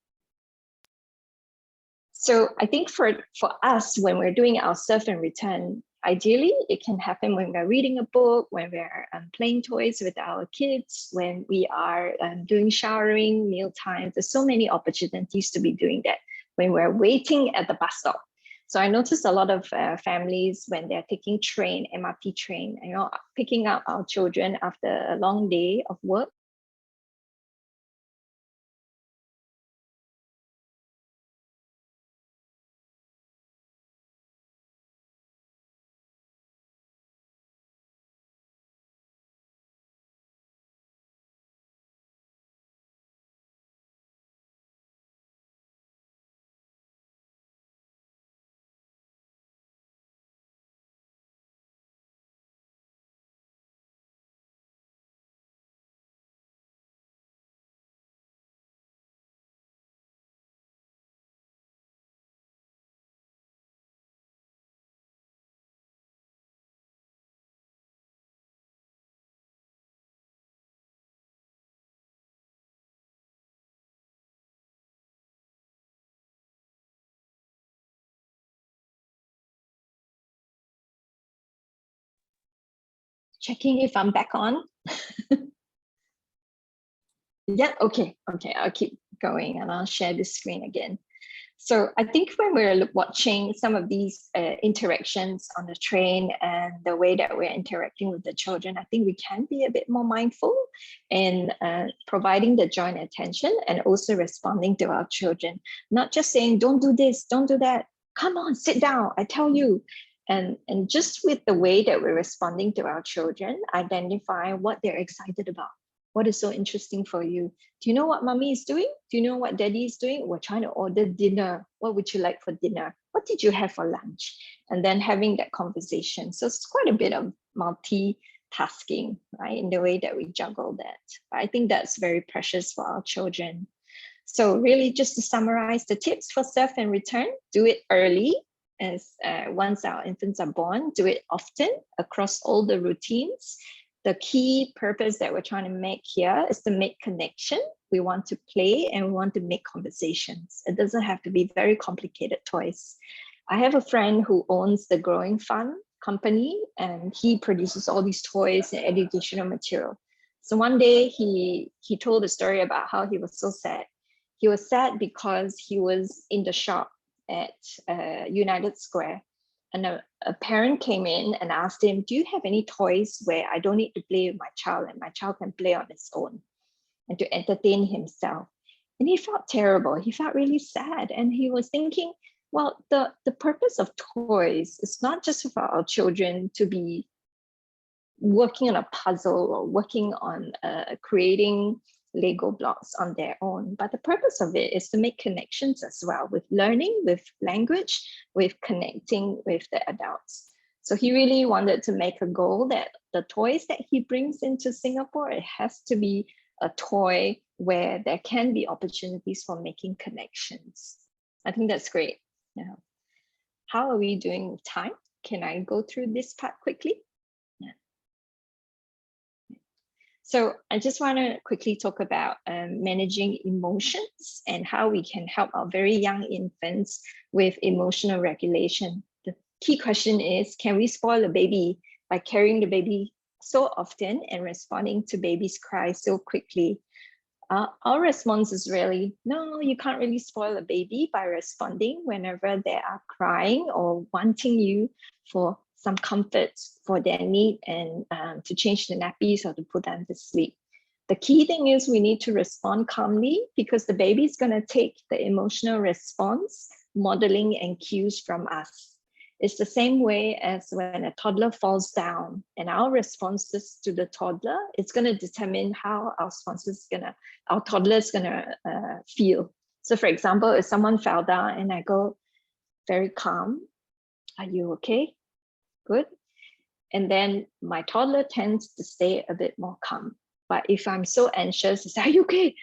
So I think for us, when we're doing our serve and return, ideally, it can happen when we're reading a book, when we're playing toys with our kids, when we are doing showering, meal times. There's so many opportunities to be doing that when we're waiting at the bus stop. So I noticed a lot of families when they're taking train, MRT train, picking up our children after a long day of work. Checking if I'm back on. Yeah, okay, I'll keep going and I'll share the screen again. So I think when we're watching some of these interactions on the train and the way that we're interacting with the children, I think we can be a bit more mindful in providing the joint attention and also responding to our children, not just saying, don't do this, don't do that, come on, sit down, I tell you. And just with the way that we're responding to our children, identify what they're excited about. What is so interesting for you? Do you know what mommy is doing? Do you know what daddy is doing? We're trying to order dinner. What would you like for dinner? What did you have for lunch? And then having that conversation. So it's quite a bit of multitasking, right? In the way that we juggle that. I think that's very precious for our children. So really just to summarize the tips for serve and return, do it early. As once our infants are born, do it often across all the routines. The key purpose that we're trying to make here is to make connection. We want to play and we want to make conversations. It doesn't have to be very complicated toys. I have a friend who owns the Growing Fun company, and he produces all these toys and educational material. So one day he told a story about how he was so sad. He was sad because he was in the shop at United Square, and a parent came in and asked him, do you have any toys where I don't need to play with my child and my child can play on its own and to entertain himself? And he felt terrible. He felt really sad. And he was thinking, well, the purpose of toys is not just for our children to be working on a puzzle or working on creating Lego blocks on their own, but the purpose of it is to make connections as well, with learning, with language, with connecting with the adults. So he really wanted to make a goal that the toys that he brings into Singapore, it has to be a toy where there can be opportunities for making connections. I think that's great. Yeah. How are we doing with time? Can I go through this part quickly? So I just want to quickly talk about managing emotions and how we can help our very young infants with emotional regulation. The key question is, can we spoil a baby by carrying the baby so often and responding to baby's cry so quickly? Our response is really, no, you can't really spoil a baby by responding whenever they are crying or wanting you for some comfort for their need and to change the nappies or to put them to sleep. The key thing is we need to respond calmly because the baby is going to take the emotional response, modeling and cues from us. It's the same way as when a toddler falls down and our responses to the toddler, it's going to determine how our toddler is going to feel. So for example, if someone fell down and I go very calm, are you okay? Good. And then my toddler tends to stay a bit more calm. But if I'm so anxious, it's, are you okay?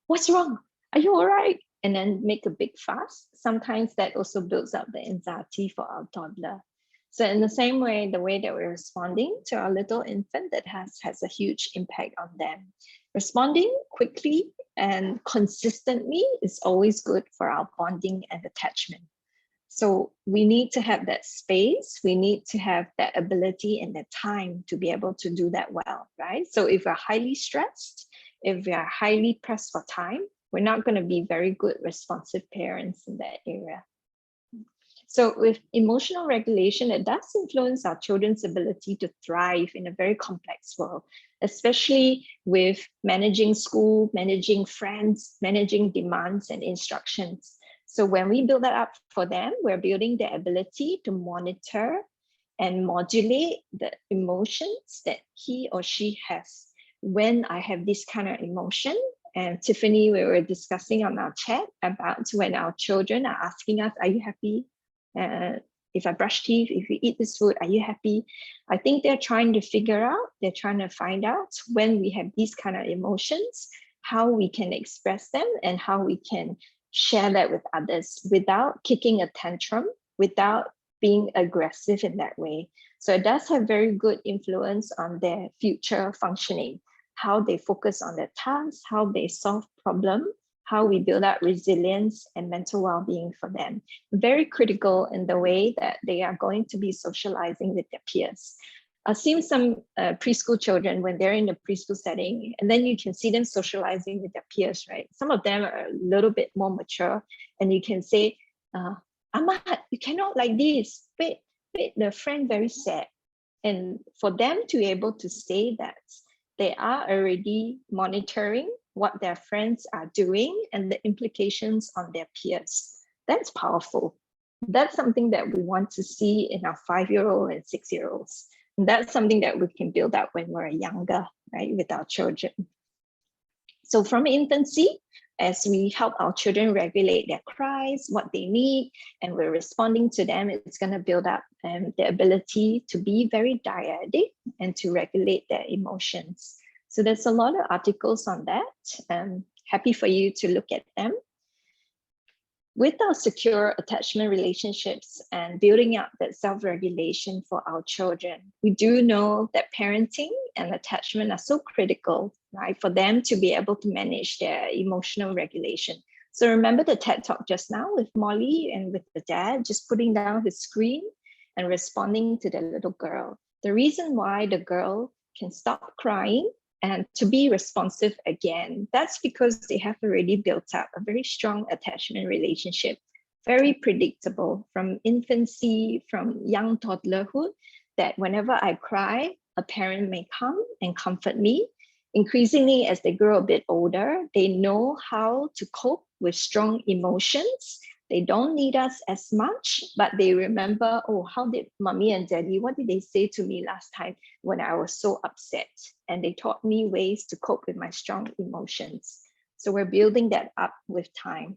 What's wrong? Are you all right? And then make a big fuss. Sometimes that also builds up the anxiety for our toddler. So in the same way, the way that we're responding to our little infant, that has a huge impact on them. Responding quickly and consistently is always good for our bonding and attachment. So we need to have that space. We need to have that ability and that time to be able to do that well, right? So if we're highly stressed, if we are highly pressed for time, we're not going to be very good responsive parents in that area. So with emotional regulation, it does influence our children's ability to thrive in a very complex world, especially with managing school, managing friends, managing demands and instructions. So when we build that up for them, we're building the ability to monitor and modulate the emotions that he or she has. When I have this kind of emotion, and Tiffany, we were discussing on our chat about when our children are asking us, are you happy? If I brush teeth, if you eat this food, are you happy? I think they're trying to figure out, they're trying to find out when we have these kind of emotions, how we can express them and how we can share that with others without kicking a tantrum, without being aggressive in that way. So it does have very good influence on their future functioning, how they focus on their tasks, how they solve problems, how we build up resilience and mental well-being for them. Very critical in the way that they are going to be socializing with their peers. I've seen some preschool children when they're in the preschool setting, and then you can see them socializing with their peers, right? Some of them are a little bit more mature, and you can say, Ahmad, you cannot like this. Wait, the friend very sad. And for them to be able to say that, they are already monitoring what their friends are doing and the implications on their peers. That's powerful. That's something that we want to see in our 5-year-old and 6-year-olds. And that's something that we can build up when we're younger, right, with our children. So from infancy, as we help our children regulate their cries, what they need, and we're responding to them, it's going to build up the ability to be very dyadic and to regulate their emotions. So there's a lot of articles on that. Happy for you to look at them. With our secure attachment relationships and building up that self-regulation for our children, we do know that parenting and attachment are so critical, right, for them to be able to manage their emotional regulation. So remember the TED Talk just now with Molly and with the dad just putting down his screen and responding to the little girl. The reason why the girl can stop crying and to be responsive again, that's because they have already built up a very strong attachment relationship, very predictable from infancy, from young toddlerhood, that whenever I cry, a parent may come and comfort me. Increasingly, as they grow a bit older, they know how to cope with strong emotions. They don't need us as much, but they remember, oh, how did mommy and daddy, what did they say to me last time when I was so upset? And they taught me ways to cope with my strong emotions. So we're building that up with time.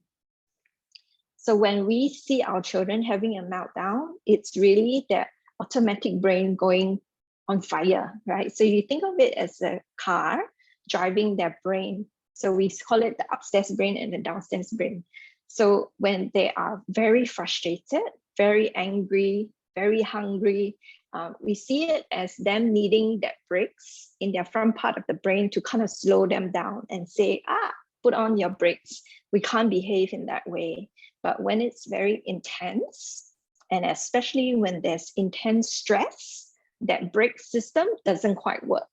So when we see our children having a meltdown, it's really their automatic brain going on fire, right? So you think of it as a car driving their brain. So we call it the upstairs brain and the downstairs brain. So when they are very frustrated, very angry, very hungry, we see it as them needing that brakes in their front part of the brain to kind of slow them down and say, put on your brakes. We can't behave in that way. But when it's very intense, and especially when there's intense stress, that brake system doesn't quite work.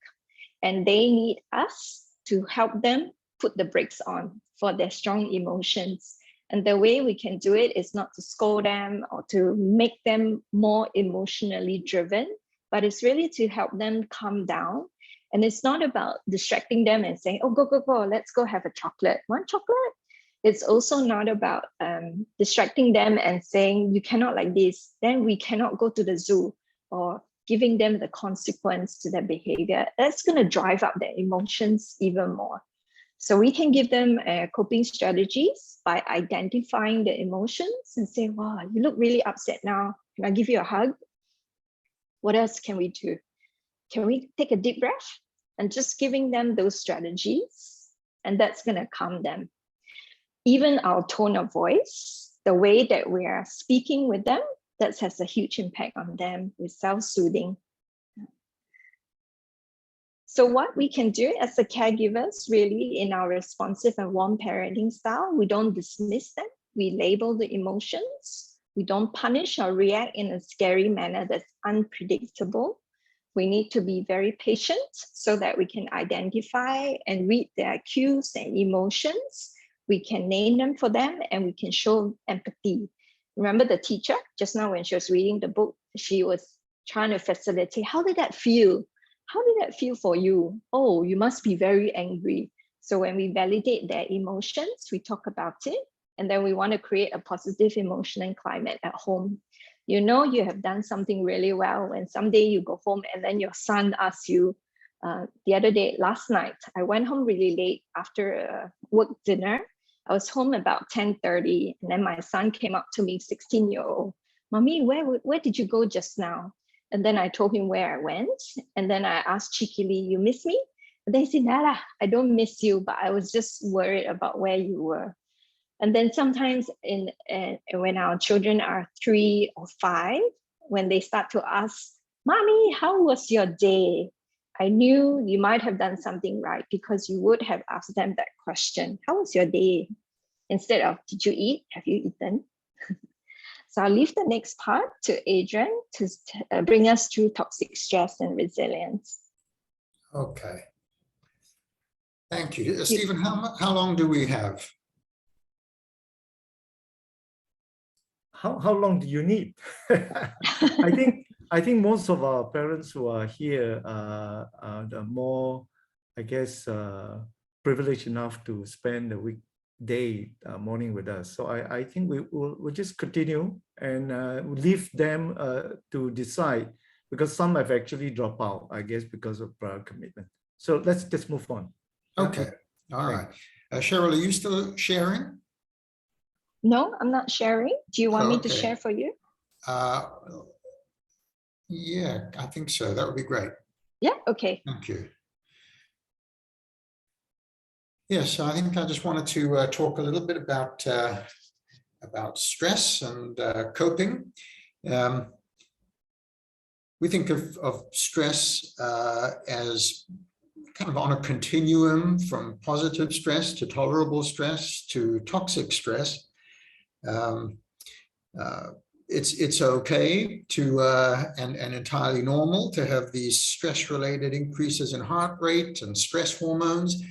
And they need us to help them put the brakes on for their strong emotions. And the way we can do it is not to scold them or to make them more emotionally driven, but it's really to help them calm down. And it's not about distracting them and saying, oh, go, go, go, let's go have a chocolate. Want chocolate? It's also not about distracting them and saying, you cannot like this, then we cannot go to the zoo, or giving them the consequence to their behavior. That's going to drive up their emotions even more. So we can give them coping strategies by identifying the emotions and say, wow, you look really upset now. Can I give you a hug? What else can we do? Can we take a deep breath? And just giving them those strategies, and that's going to calm them. Even our tone of voice, the way that we are speaking with them, that has a huge impact on them with self-soothing. So what we can do as the caregivers, really, in our responsive and warm parenting style, we don't dismiss them. We label the emotions. We don't punish or react in a scary manner that's unpredictable. We need to be very patient so that we can identify and read their cues and emotions. We can name them for them, and we can show empathy. Remember the teacher just now when she was reading the book, she was trying to facilitate, how did that feel? How did that feel for you? Oh, you must be very angry. So when we validate their emotions, we talk about it, and then we want to create a positive emotional climate at home. You know you have done something really well when someday you go home and then your son asks you, the other day, last night, I went home really late after a work dinner. I was home about 10:30, and then my son came up to me, 16-year-old. Mommy, where did you go just now? And then I told him where I went. And then I asked cheekily, you miss me? And they said, Nala, I don't miss you, but I was just worried about where you were. And then sometimes when our children are 3 or 5, when they start to ask, Mommy, how was your day? I knew you might have done something right because you would have asked them that question. How was your day? Instead of, did you eat? Have you eaten? So I'll leave the next part to Adrian to bring us through toxic stress and resilience. Okay. Thank you. Stephen, how long do we have? How long do you need? I think most of our parents who are here are the more, I guess, privileged enough to spend the weekday morning with us. So I think we'll just continue and leave them to decide, because some have actually dropped out, I guess, because of prior commitment. So let's just move on. Okay. All right. Cheryl, are you still sharing? No, I'm not sharing. Do you want me to share for you? Yeah, I think so. That would be great. Yeah, okay. Thank you. Yes, I think I just wanted to talk a little bit about stress and coping. We think of stress as kind of on a continuum from positive stress to tolerable stress to toxic stress. It's okay to and entirely normal to have these stress-related increases in heart rate and stress hormones.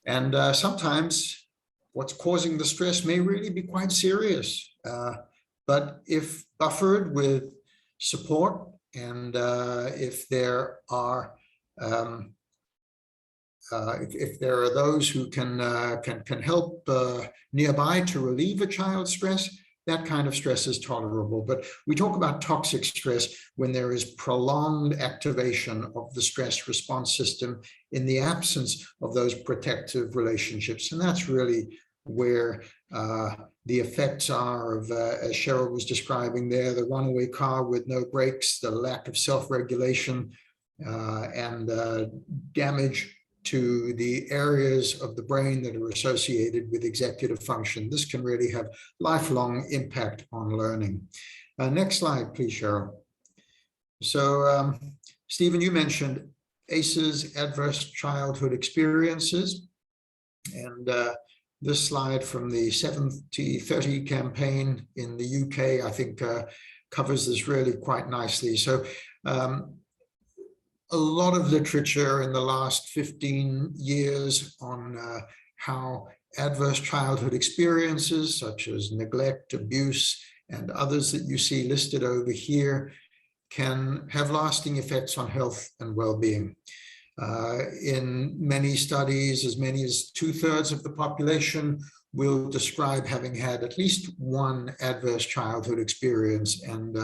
And sometimes what's causing the stress may really be quite serious. But if buffered with support, and if there are those who can help nearby to relieve a child's stress, that kind of stress is tolerable. But we talk about toxic stress when there is prolonged activation of the stress response system in the absence of those protective relationships. And that's really where the effects are of, as Cheryl was describing there, the runaway car with no brakes, the lack of self-regulation, and damage to the areas of the brain that are associated with executive function. This can really have lifelong impact on learning. Next slide, please, Cheryl. So, Stephen, you mentioned ACEs, adverse childhood experiences, and this slide from the 70-30 campaign in the UK, I think, covers this really quite nicely. So, a lot of literature in the last 15 years on how adverse childhood experiences such as neglect, abuse, and others that you see listed over here can have lasting effects on health and well-being. In many studies, as many as 2/3 of the population will describe having had at least one adverse childhood experience, and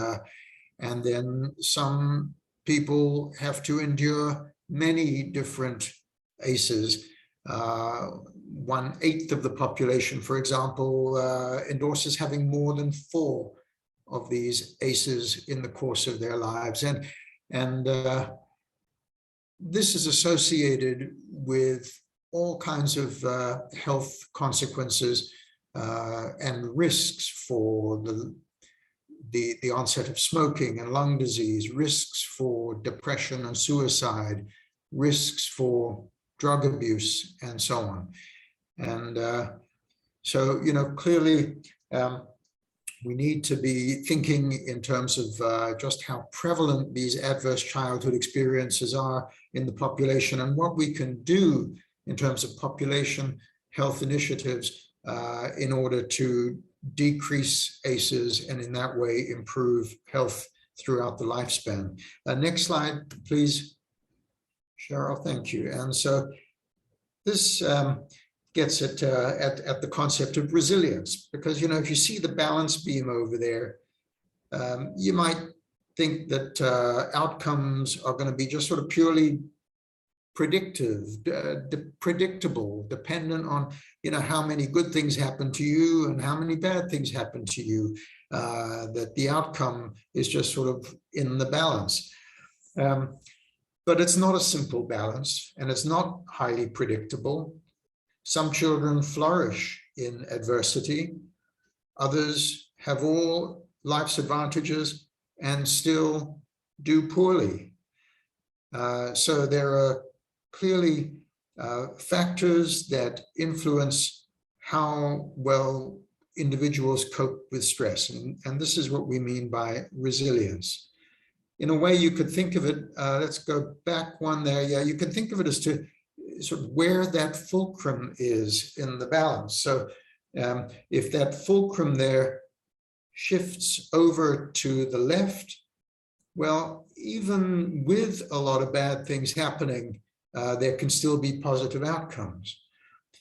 then some people have to endure many different ACEs. 1/8 of the population, for example, endorses having more than 4 of these ACEs in the course of their lives. And this is associated with all kinds of health consequences and risks for the onset of smoking and lung disease, risks for depression and suicide, risks for drug abuse, and so on. And so, clearly we need to be thinking in terms of just how prevalent these adverse childhood experiences are in the population, and what we can do in terms of population health initiatives in order to decrease ACEs and in that way improve health throughout the lifespan. Next slide, please, Cheryl. Thank you. And so this gets at the concept of resilience, because if you see the balance beam over there, you might think that outcomes are going to be just sort of purely predictable, dependent on how many good things happen to you and how many bad things happen to you, that the outcome is just sort of in the balance. But it's not a simple balance, and it's not highly predictable. Some children flourish in adversity. Others have all life's advantages and still do poorly. So there are clearly factors that influence how well individuals cope with stress. And this is what we mean by resilience. In a way, you could think of it, let's go back one there. Yeah, you can think of it as to sort of where that fulcrum is in the balance. So if that fulcrum there shifts over to the left, well, even with a lot of bad things happening, there can still be positive outcomes.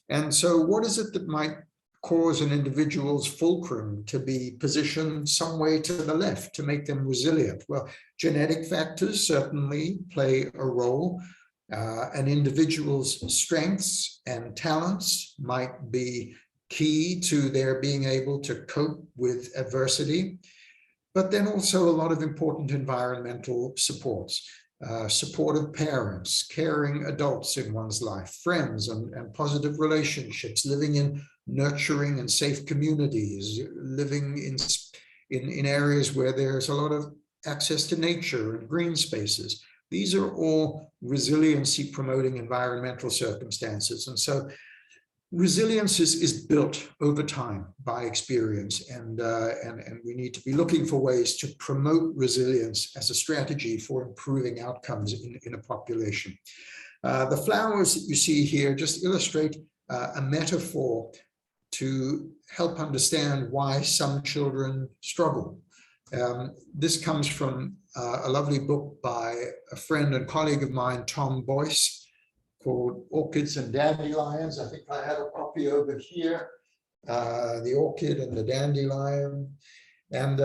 And so what is it that might cause an individual's fulcrum to be positioned some way to the left to make them resilient? Well, genetic factors certainly play a role. An individual's strengths and talents might be key to their being able to cope with adversity, but then also a lot of important environmental supports, supportive parents, caring adults in one's life, friends and positive relationships, living in nurturing and safe communities, living in areas where there's a lot of access to nature and green spaces. These are all resiliency promoting environmental circumstances. And so resilience is built over time by experience, and we need to be looking for ways to promote resilience as a strategy for improving outcomes in a population. The flowers that you see here just illustrate a metaphor to help understand why some children struggle. This comes from a lovely book by a friend and colleague of mine, Tom Boyce, called Orchids and Dandelions. I think I have a copy over here, The Orchid and the Dandelion. And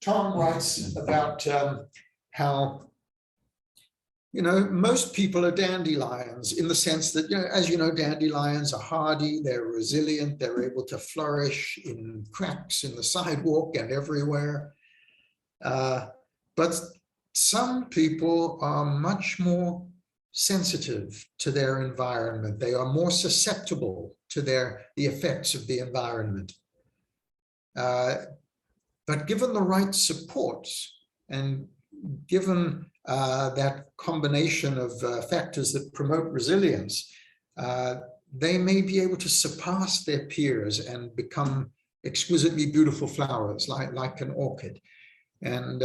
Tom writes about how, most people are dandelions in the sense that, as you know, dandelions are hardy, they're resilient, they're able to flourish in cracks in the sidewalk and everywhere. But some people are much more sensitive to their environment. They are more susceptible to the effects of the environment. But given the right supports and given that combination of factors that promote resilience, they may be able to surpass their peers and become exquisitely beautiful flowers like an orchid. And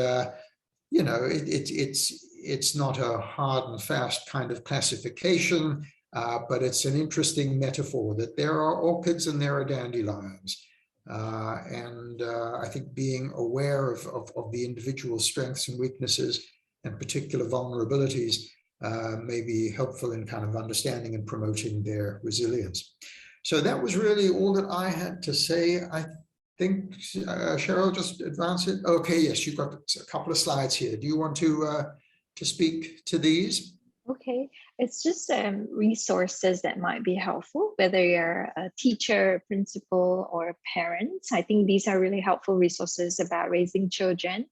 it's not a hard and fast kind of classification. but it's an interesting metaphor that there are orchids and there are dandelions. I think being aware of the individual strengths and weaknesses and particular vulnerabilities may be helpful in kind of understanding and promoting their resilience. So that was really all that I had to say. I think, Cheryl, just advance it. Okay, yes, you've got a couple of slides here. Do you want to speak to these? Okay, it's just resources that might be helpful, whether you're a teacher, principal, or a parent. I think these are really helpful resources about raising children,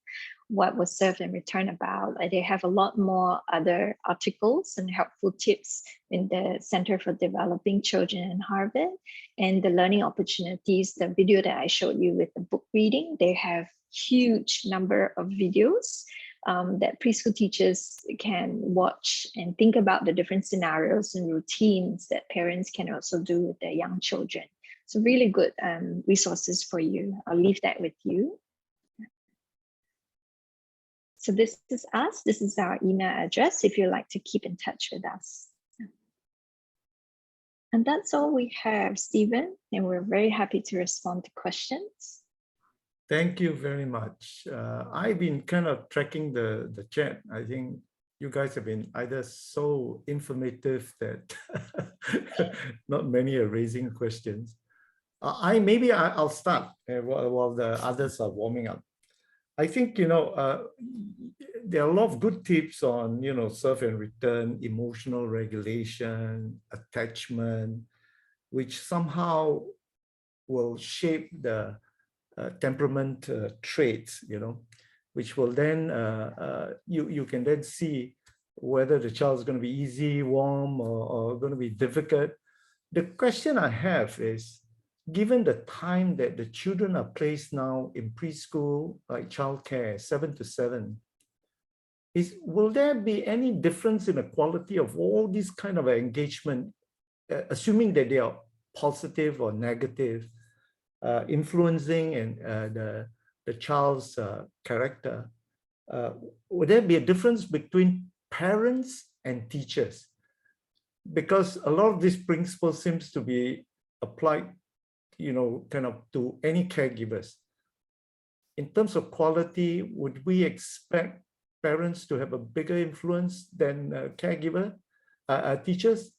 what was served and returned about. They have a lot more other articles and helpful tips in the Center for Developing Children in Harvard, and the learning opportunities, the video that I showed you with the book reading, they have huge number of videos that preschool teachers can watch and think about the different scenarios and routines that parents can also do with their young children. So really good resources for you. I'll leave that with you. So this is us. This is our email address if you'd like to keep in touch with us. And that's all we have, Stephen, and we're very happy to respond to questions. Thank you very much. I've been kind of tracking the chat. I think you guys have been either so informative that not many are raising questions. I'll start while the others are warming up. I think, there are a lot of good tips on, serve and return, emotional regulation, attachment, which somehow will shape the temperament traits, which will then, you can then see whether the child is going to be easy, warm, or going to be difficult. The question I have is, given the time that the children are placed now in preschool, like childcare, 7 to 7, will there be any difference in the quality of all these kind of engagement, assuming that they are positive or negative, influencing and the child's character? Would there be a difference between parents and teachers? Because a lot of this principle seems to be applied kind of to any caregivers. In terms of quality, would we expect parents to have a bigger influence than teachers,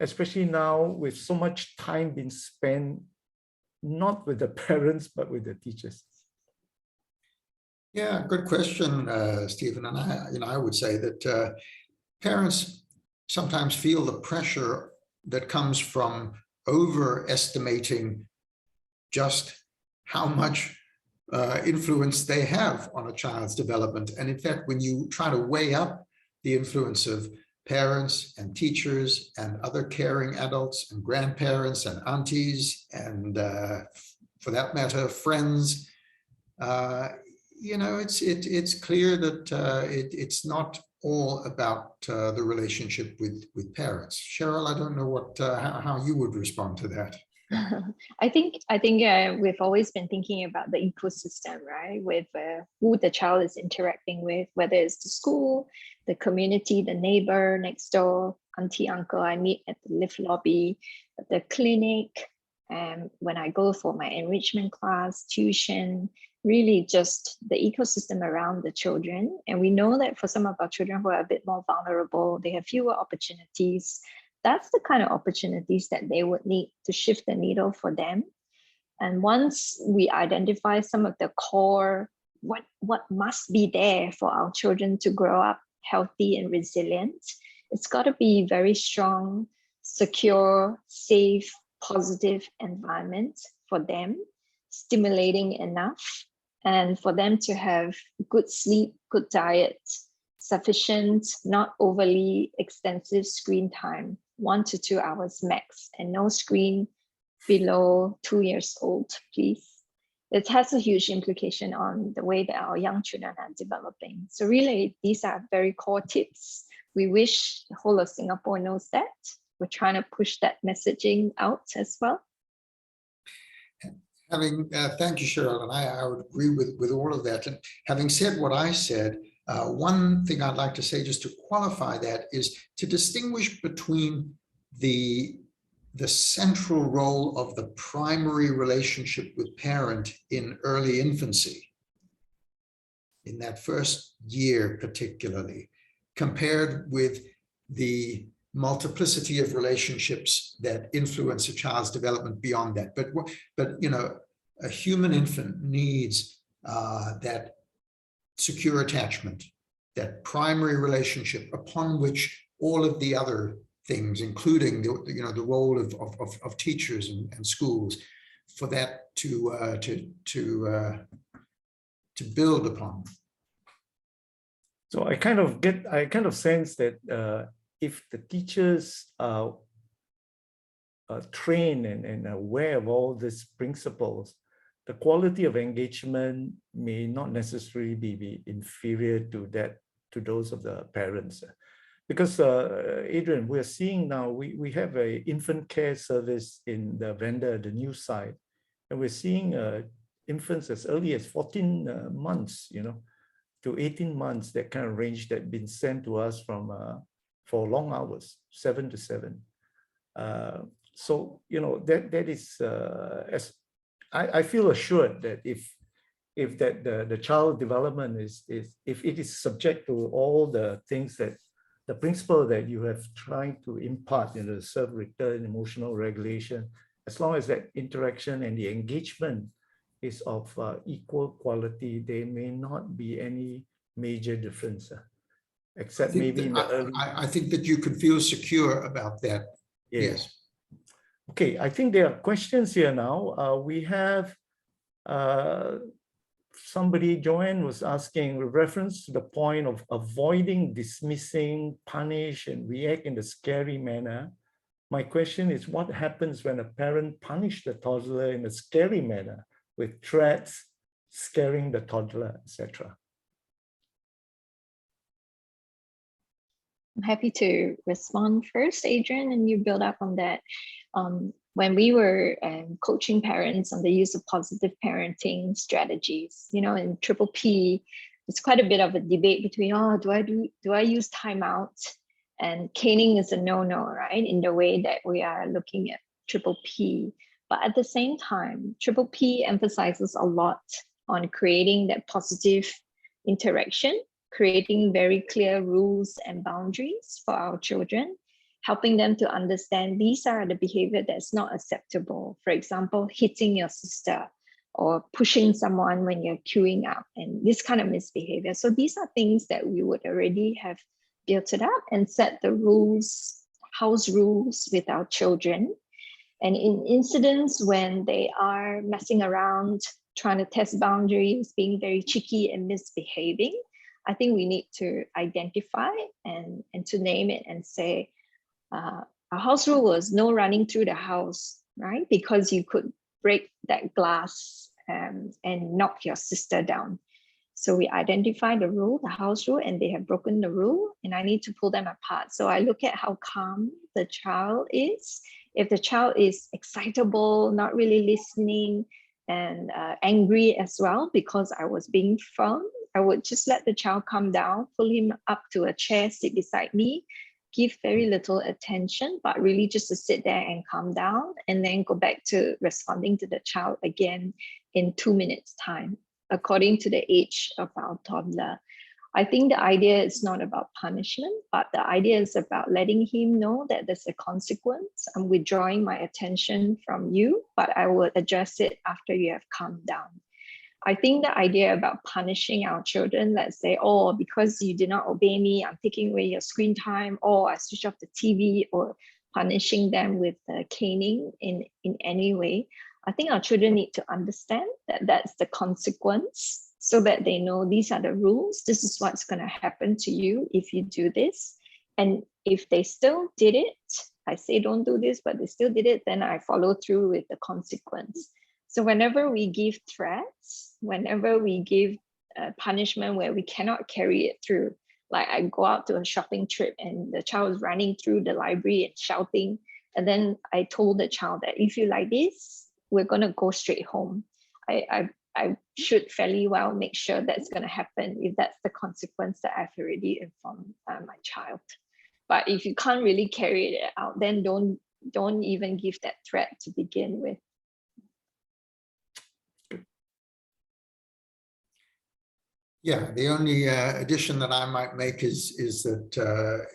especially now with so much time being spent not with the parents, but with the teachers? Yeah, good question, Stephen. And I would say that parents sometimes feel the pressure that comes from overestimating just how much influence they have on a child's development. And in fact, when you try to weigh up the influence of parents and teachers and other caring adults and grandparents and aunties and for that matter, friends, it's clear that it's not all about the relationship with parents. Cheryl, I don't know how you would respond to that. I think we've always been thinking about the ecosystem, right? With who the child is interacting with, whether it's the school, the community, the neighbor next door, auntie, uncle I meet at the lift lobby, the clinic, and when I go for my enrichment class, tuition, really just the ecosystem around the children. And we know that for some of our children who are a bit more vulnerable, they have fewer opportunities. That's the kind of opportunities that they would need to shift the needle for them. And once we identify some of the core, what must be there for our children to grow up healthy and resilient, it's got to be very strong, secure, safe, positive environment for them, stimulating enough, and for them to have good sleep, good diet, sufficient, not overly extensive screen time, 1 to 2 hours max, and no screen below 2 years old, please. It has a huge implication on the way that our young children are developing. So really, these are very core tips. We wish the whole of Singapore knows that. We're trying to push that messaging out as well. Thank you, Cheryl, and I would agree with all of that. And having said what I said, one thing I'd like to say just to qualify that is to distinguish between the central role of the primary relationship with parent in early infancy, in that first year particularly, compared with the multiplicity of relationships that influence a child's development beyond that. But you know, a human infant needs that secure attachment, that primary relationship upon which all of the other things, including the role of teachers and schools, for that to build upon. So I kind of sense that if the teachers are trained and aware of all these principles, the quality of engagement may not necessarily be inferior to those of the parents. Because Adrian, we're seeing now, we have an infant care service in the vendor, the new site, and we're seeing infants as early as 14 months, to 18 months, that kind of range that been sent to us from for long hours, 7 to 7. So that is as I feel assured that if the child development is if it is subject to all the things that the principle that you have trying to impart in the self-return, emotional regulation, as long as that interaction and the engagement is of equal quality, there may not be any major difference, except maybe in the early. I think that you could feel secure about that. Yes. Okay, I think there are questions here now. We have somebody, Joanne was asking, with reference to the point of avoiding dismissing, punish, and react in a scary manner. My question is, what happens when a parent punishes the toddler in a scary manner with threats, scaring the toddler, etc.? I'm happy to respond first, Adrian, and you build up on that. When we were coaching parents on the use of positive parenting strategies, in Triple P, it's quite a bit of a debate between, do I use timeout? And caning is a no-no, right? In the way that we are looking at Triple P. But at the same time, Triple P emphasizes a lot on creating that positive interaction, creating very clear rules and boundaries for our children, helping them to understand these are the behavior that's not acceptable. For example, hitting your sister or pushing someone when you're queuing up and this kind of misbehavior. So these are things that we would already have built it up and set the rules, house rules with our children. And in incidents when they are messing around, trying to test boundaries, being very cheeky and misbehaving, I think we need to identify and to name it and say, our house rule was no running through the house, right? Because you could break that glass and knock your sister down. So we identify the rule, the house rule, and they have broken the rule, and I need to pull them apart. So I look at how calm the child is. If the child is excitable, not really listening, and angry as well because I was being firm, I would just let the child calm down, pull him up to a chair, sit beside me, give very little attention, but really just to sit there and calm down, and then go back to responding to the child again in 2 minutes time, according to the age of our toddler. I think the idea is not about punishment, but the idea is about letting him know that there's a consequence. I'm withdrawing my attention from you, but I will address it after you have calmed down. I think the idea about punishing our children, let's say, because you did not obey me, I'm taking away your screen time, or I switch off the TV, or punishing them with caning in any way. I think our children need to understand that that's the consequence, so that they know these are the rules. This is what's going to happen to you if you do this. And if they still did it, I say don't do this, but they still did it, then I follow through with the consequence. So whenever we give threats, whenever we give punishment where we cannot carry it through, like I go out to a shopping trip and the child is running through the library and shouting, and then I told the child that if you like this, we're going to go straight home. I should fairly well make sure that's going to happen if that's the consequence that I've already informed my child. But if you can't really carry it out, then don't even give that threat to begin with. Yeah, the only addition that I might make is that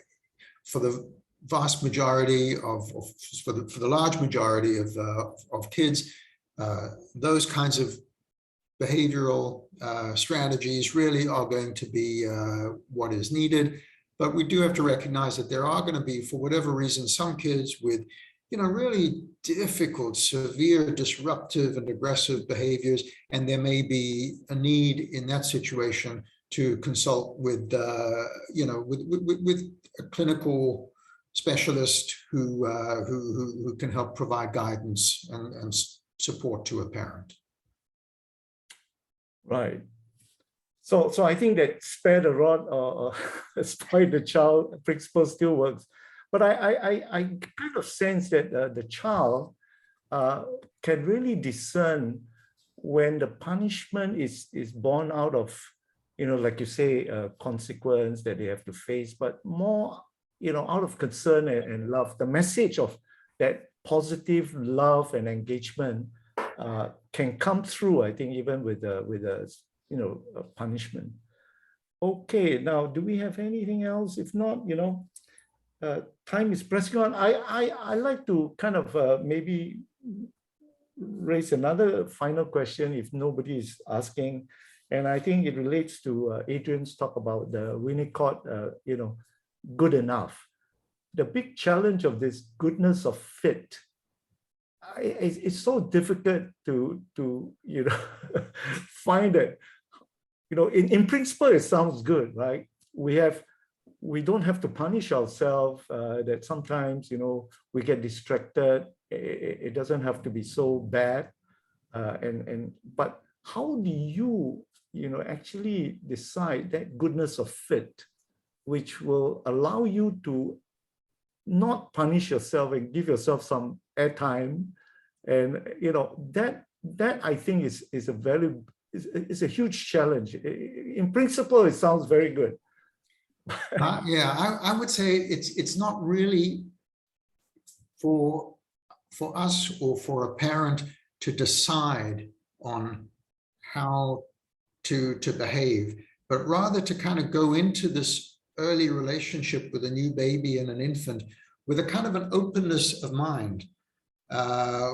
for the vast majority for the large majority of kids, those kinds of behavioral strategies really are going to be what is needed. But we do have to recognize that there are going to be, for whatever reason, some kids with, really difficult, severe, disruptive and aggressive behaviors. And there may be a need in that situation to consult with, with a clinical specialist who can help provide guidance and support to a parent. Right. So I think that spare the rod or spoil the child principle still works. But I kind of sense that the child can really discern when the punishment is born out of, like you say, a consequence that they have to face, but more, out of concern and love. The message of that positive love and engagement can come through, I think, even with a punishment. Okay, now do we have anything else? If not, time is pressing on. I like to kind of maybe raise another final question if nobody is asking, and I think it relates to Adrian's talk about the Winnicott, good enough. The big challenge of this goodness of fit. It's so difficult to find it. In principle, it sounds good, right? We don't have to punish ourselves, that sometimes, we get distracted. It doesn't have to be so bad. But how do you, actually decide that goodness of fit, which will allow you to not punish yourself and give yourself some airtime? And, that I think is a huge challenge. In principle, it sounds very good. Yeah, I would say it's not really for us or for a parent to decide on how to behave, but rather to kind of go into this early relationship with a new baby and an infant with a kind of an openness of mind,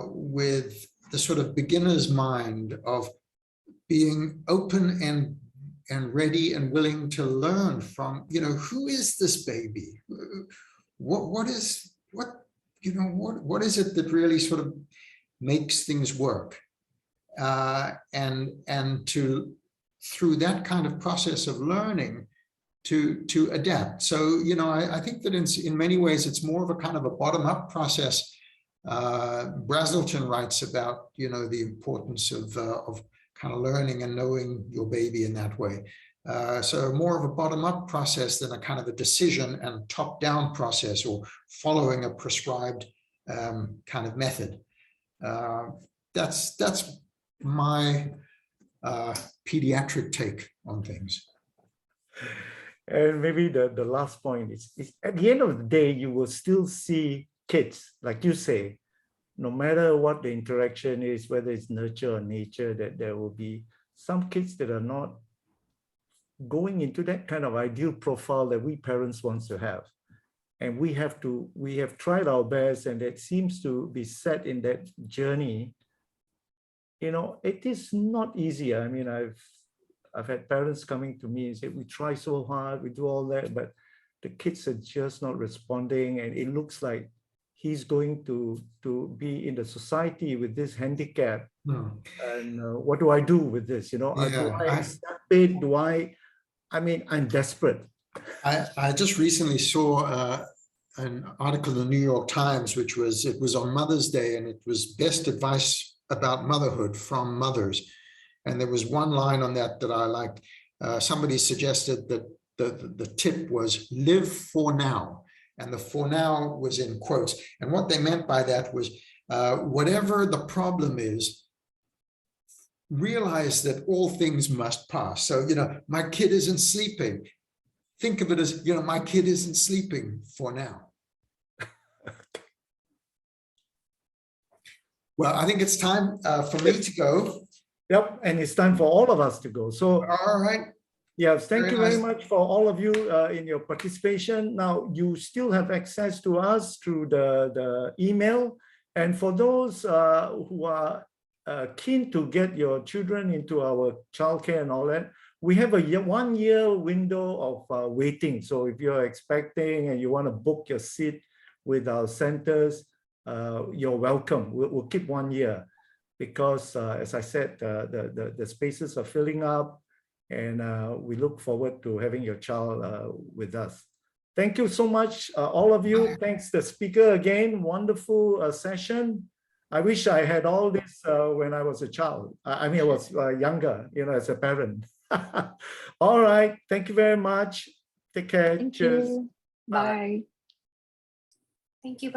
with the sort of beginner's mind of being open and ready and willing to learn from, who is this baby? What is it that really sort of makes things work? And to, through that kind of process of learning, to adapt. So, I think that in many ways, it's more of a kind of a bottom-up process. Brazelton writes about, the importance of kind of learning and knowing your baby in that way. So more of a bottom-up process than a kind of a decision and top-down process or following a prescribed kind of method. That's my pediatric take on things. And maybe the last point is at the end of the day, you will still see kids, like you say, no matter what the interaction is, whether it's nurture or nature, that there will be some kids that are not going into that kind of ideal profile that we parents want to have. And we have tried our best, and it seems to be set in that journey. It is not easy. I mean, I've had parents coming to me and say, we try so hard, we do all that, but the kids are just not responding. And it looks like he's going to be in the society with this handicap. And what do I do with this? Do I accept it? I'm desperate. I just recently saw an article in the New York Times, it was on Mother's Day, and it was best advice about motherhood from mothers. And there was one line on that I liked. Somebody suggested that the tip was live for now. And the for now was in quotes. And what they meant by that was whatever the problem is, realize that all things must pass. So, my kid isn't sleeping. think of it as, you know, my kid isn't sleeping for now. Well, I think it's time for me to go. Yep, and it's time for all of us to go. So, All right. yes, thank you very nice. much for all of you in your participation. Now, you still have access to us through the email. And for those who are keen to get your children into our childcare and all that, we have a 1 year window of waiting. So if you're expecting and you want to book your seat with our centers, you're welcome. We'll keep 1 year because, as I said, the spaces are filling up, and we look forward to having your child with us. Thank you so much, all of you. Thanks, the speaker again. Wonderful session. I wish I had all this when I was a child. I mean, I was younger, you know, as a parent. All right. Thank you very much. Take care. Thank Cheers. you. Bye. Bye. Thank you.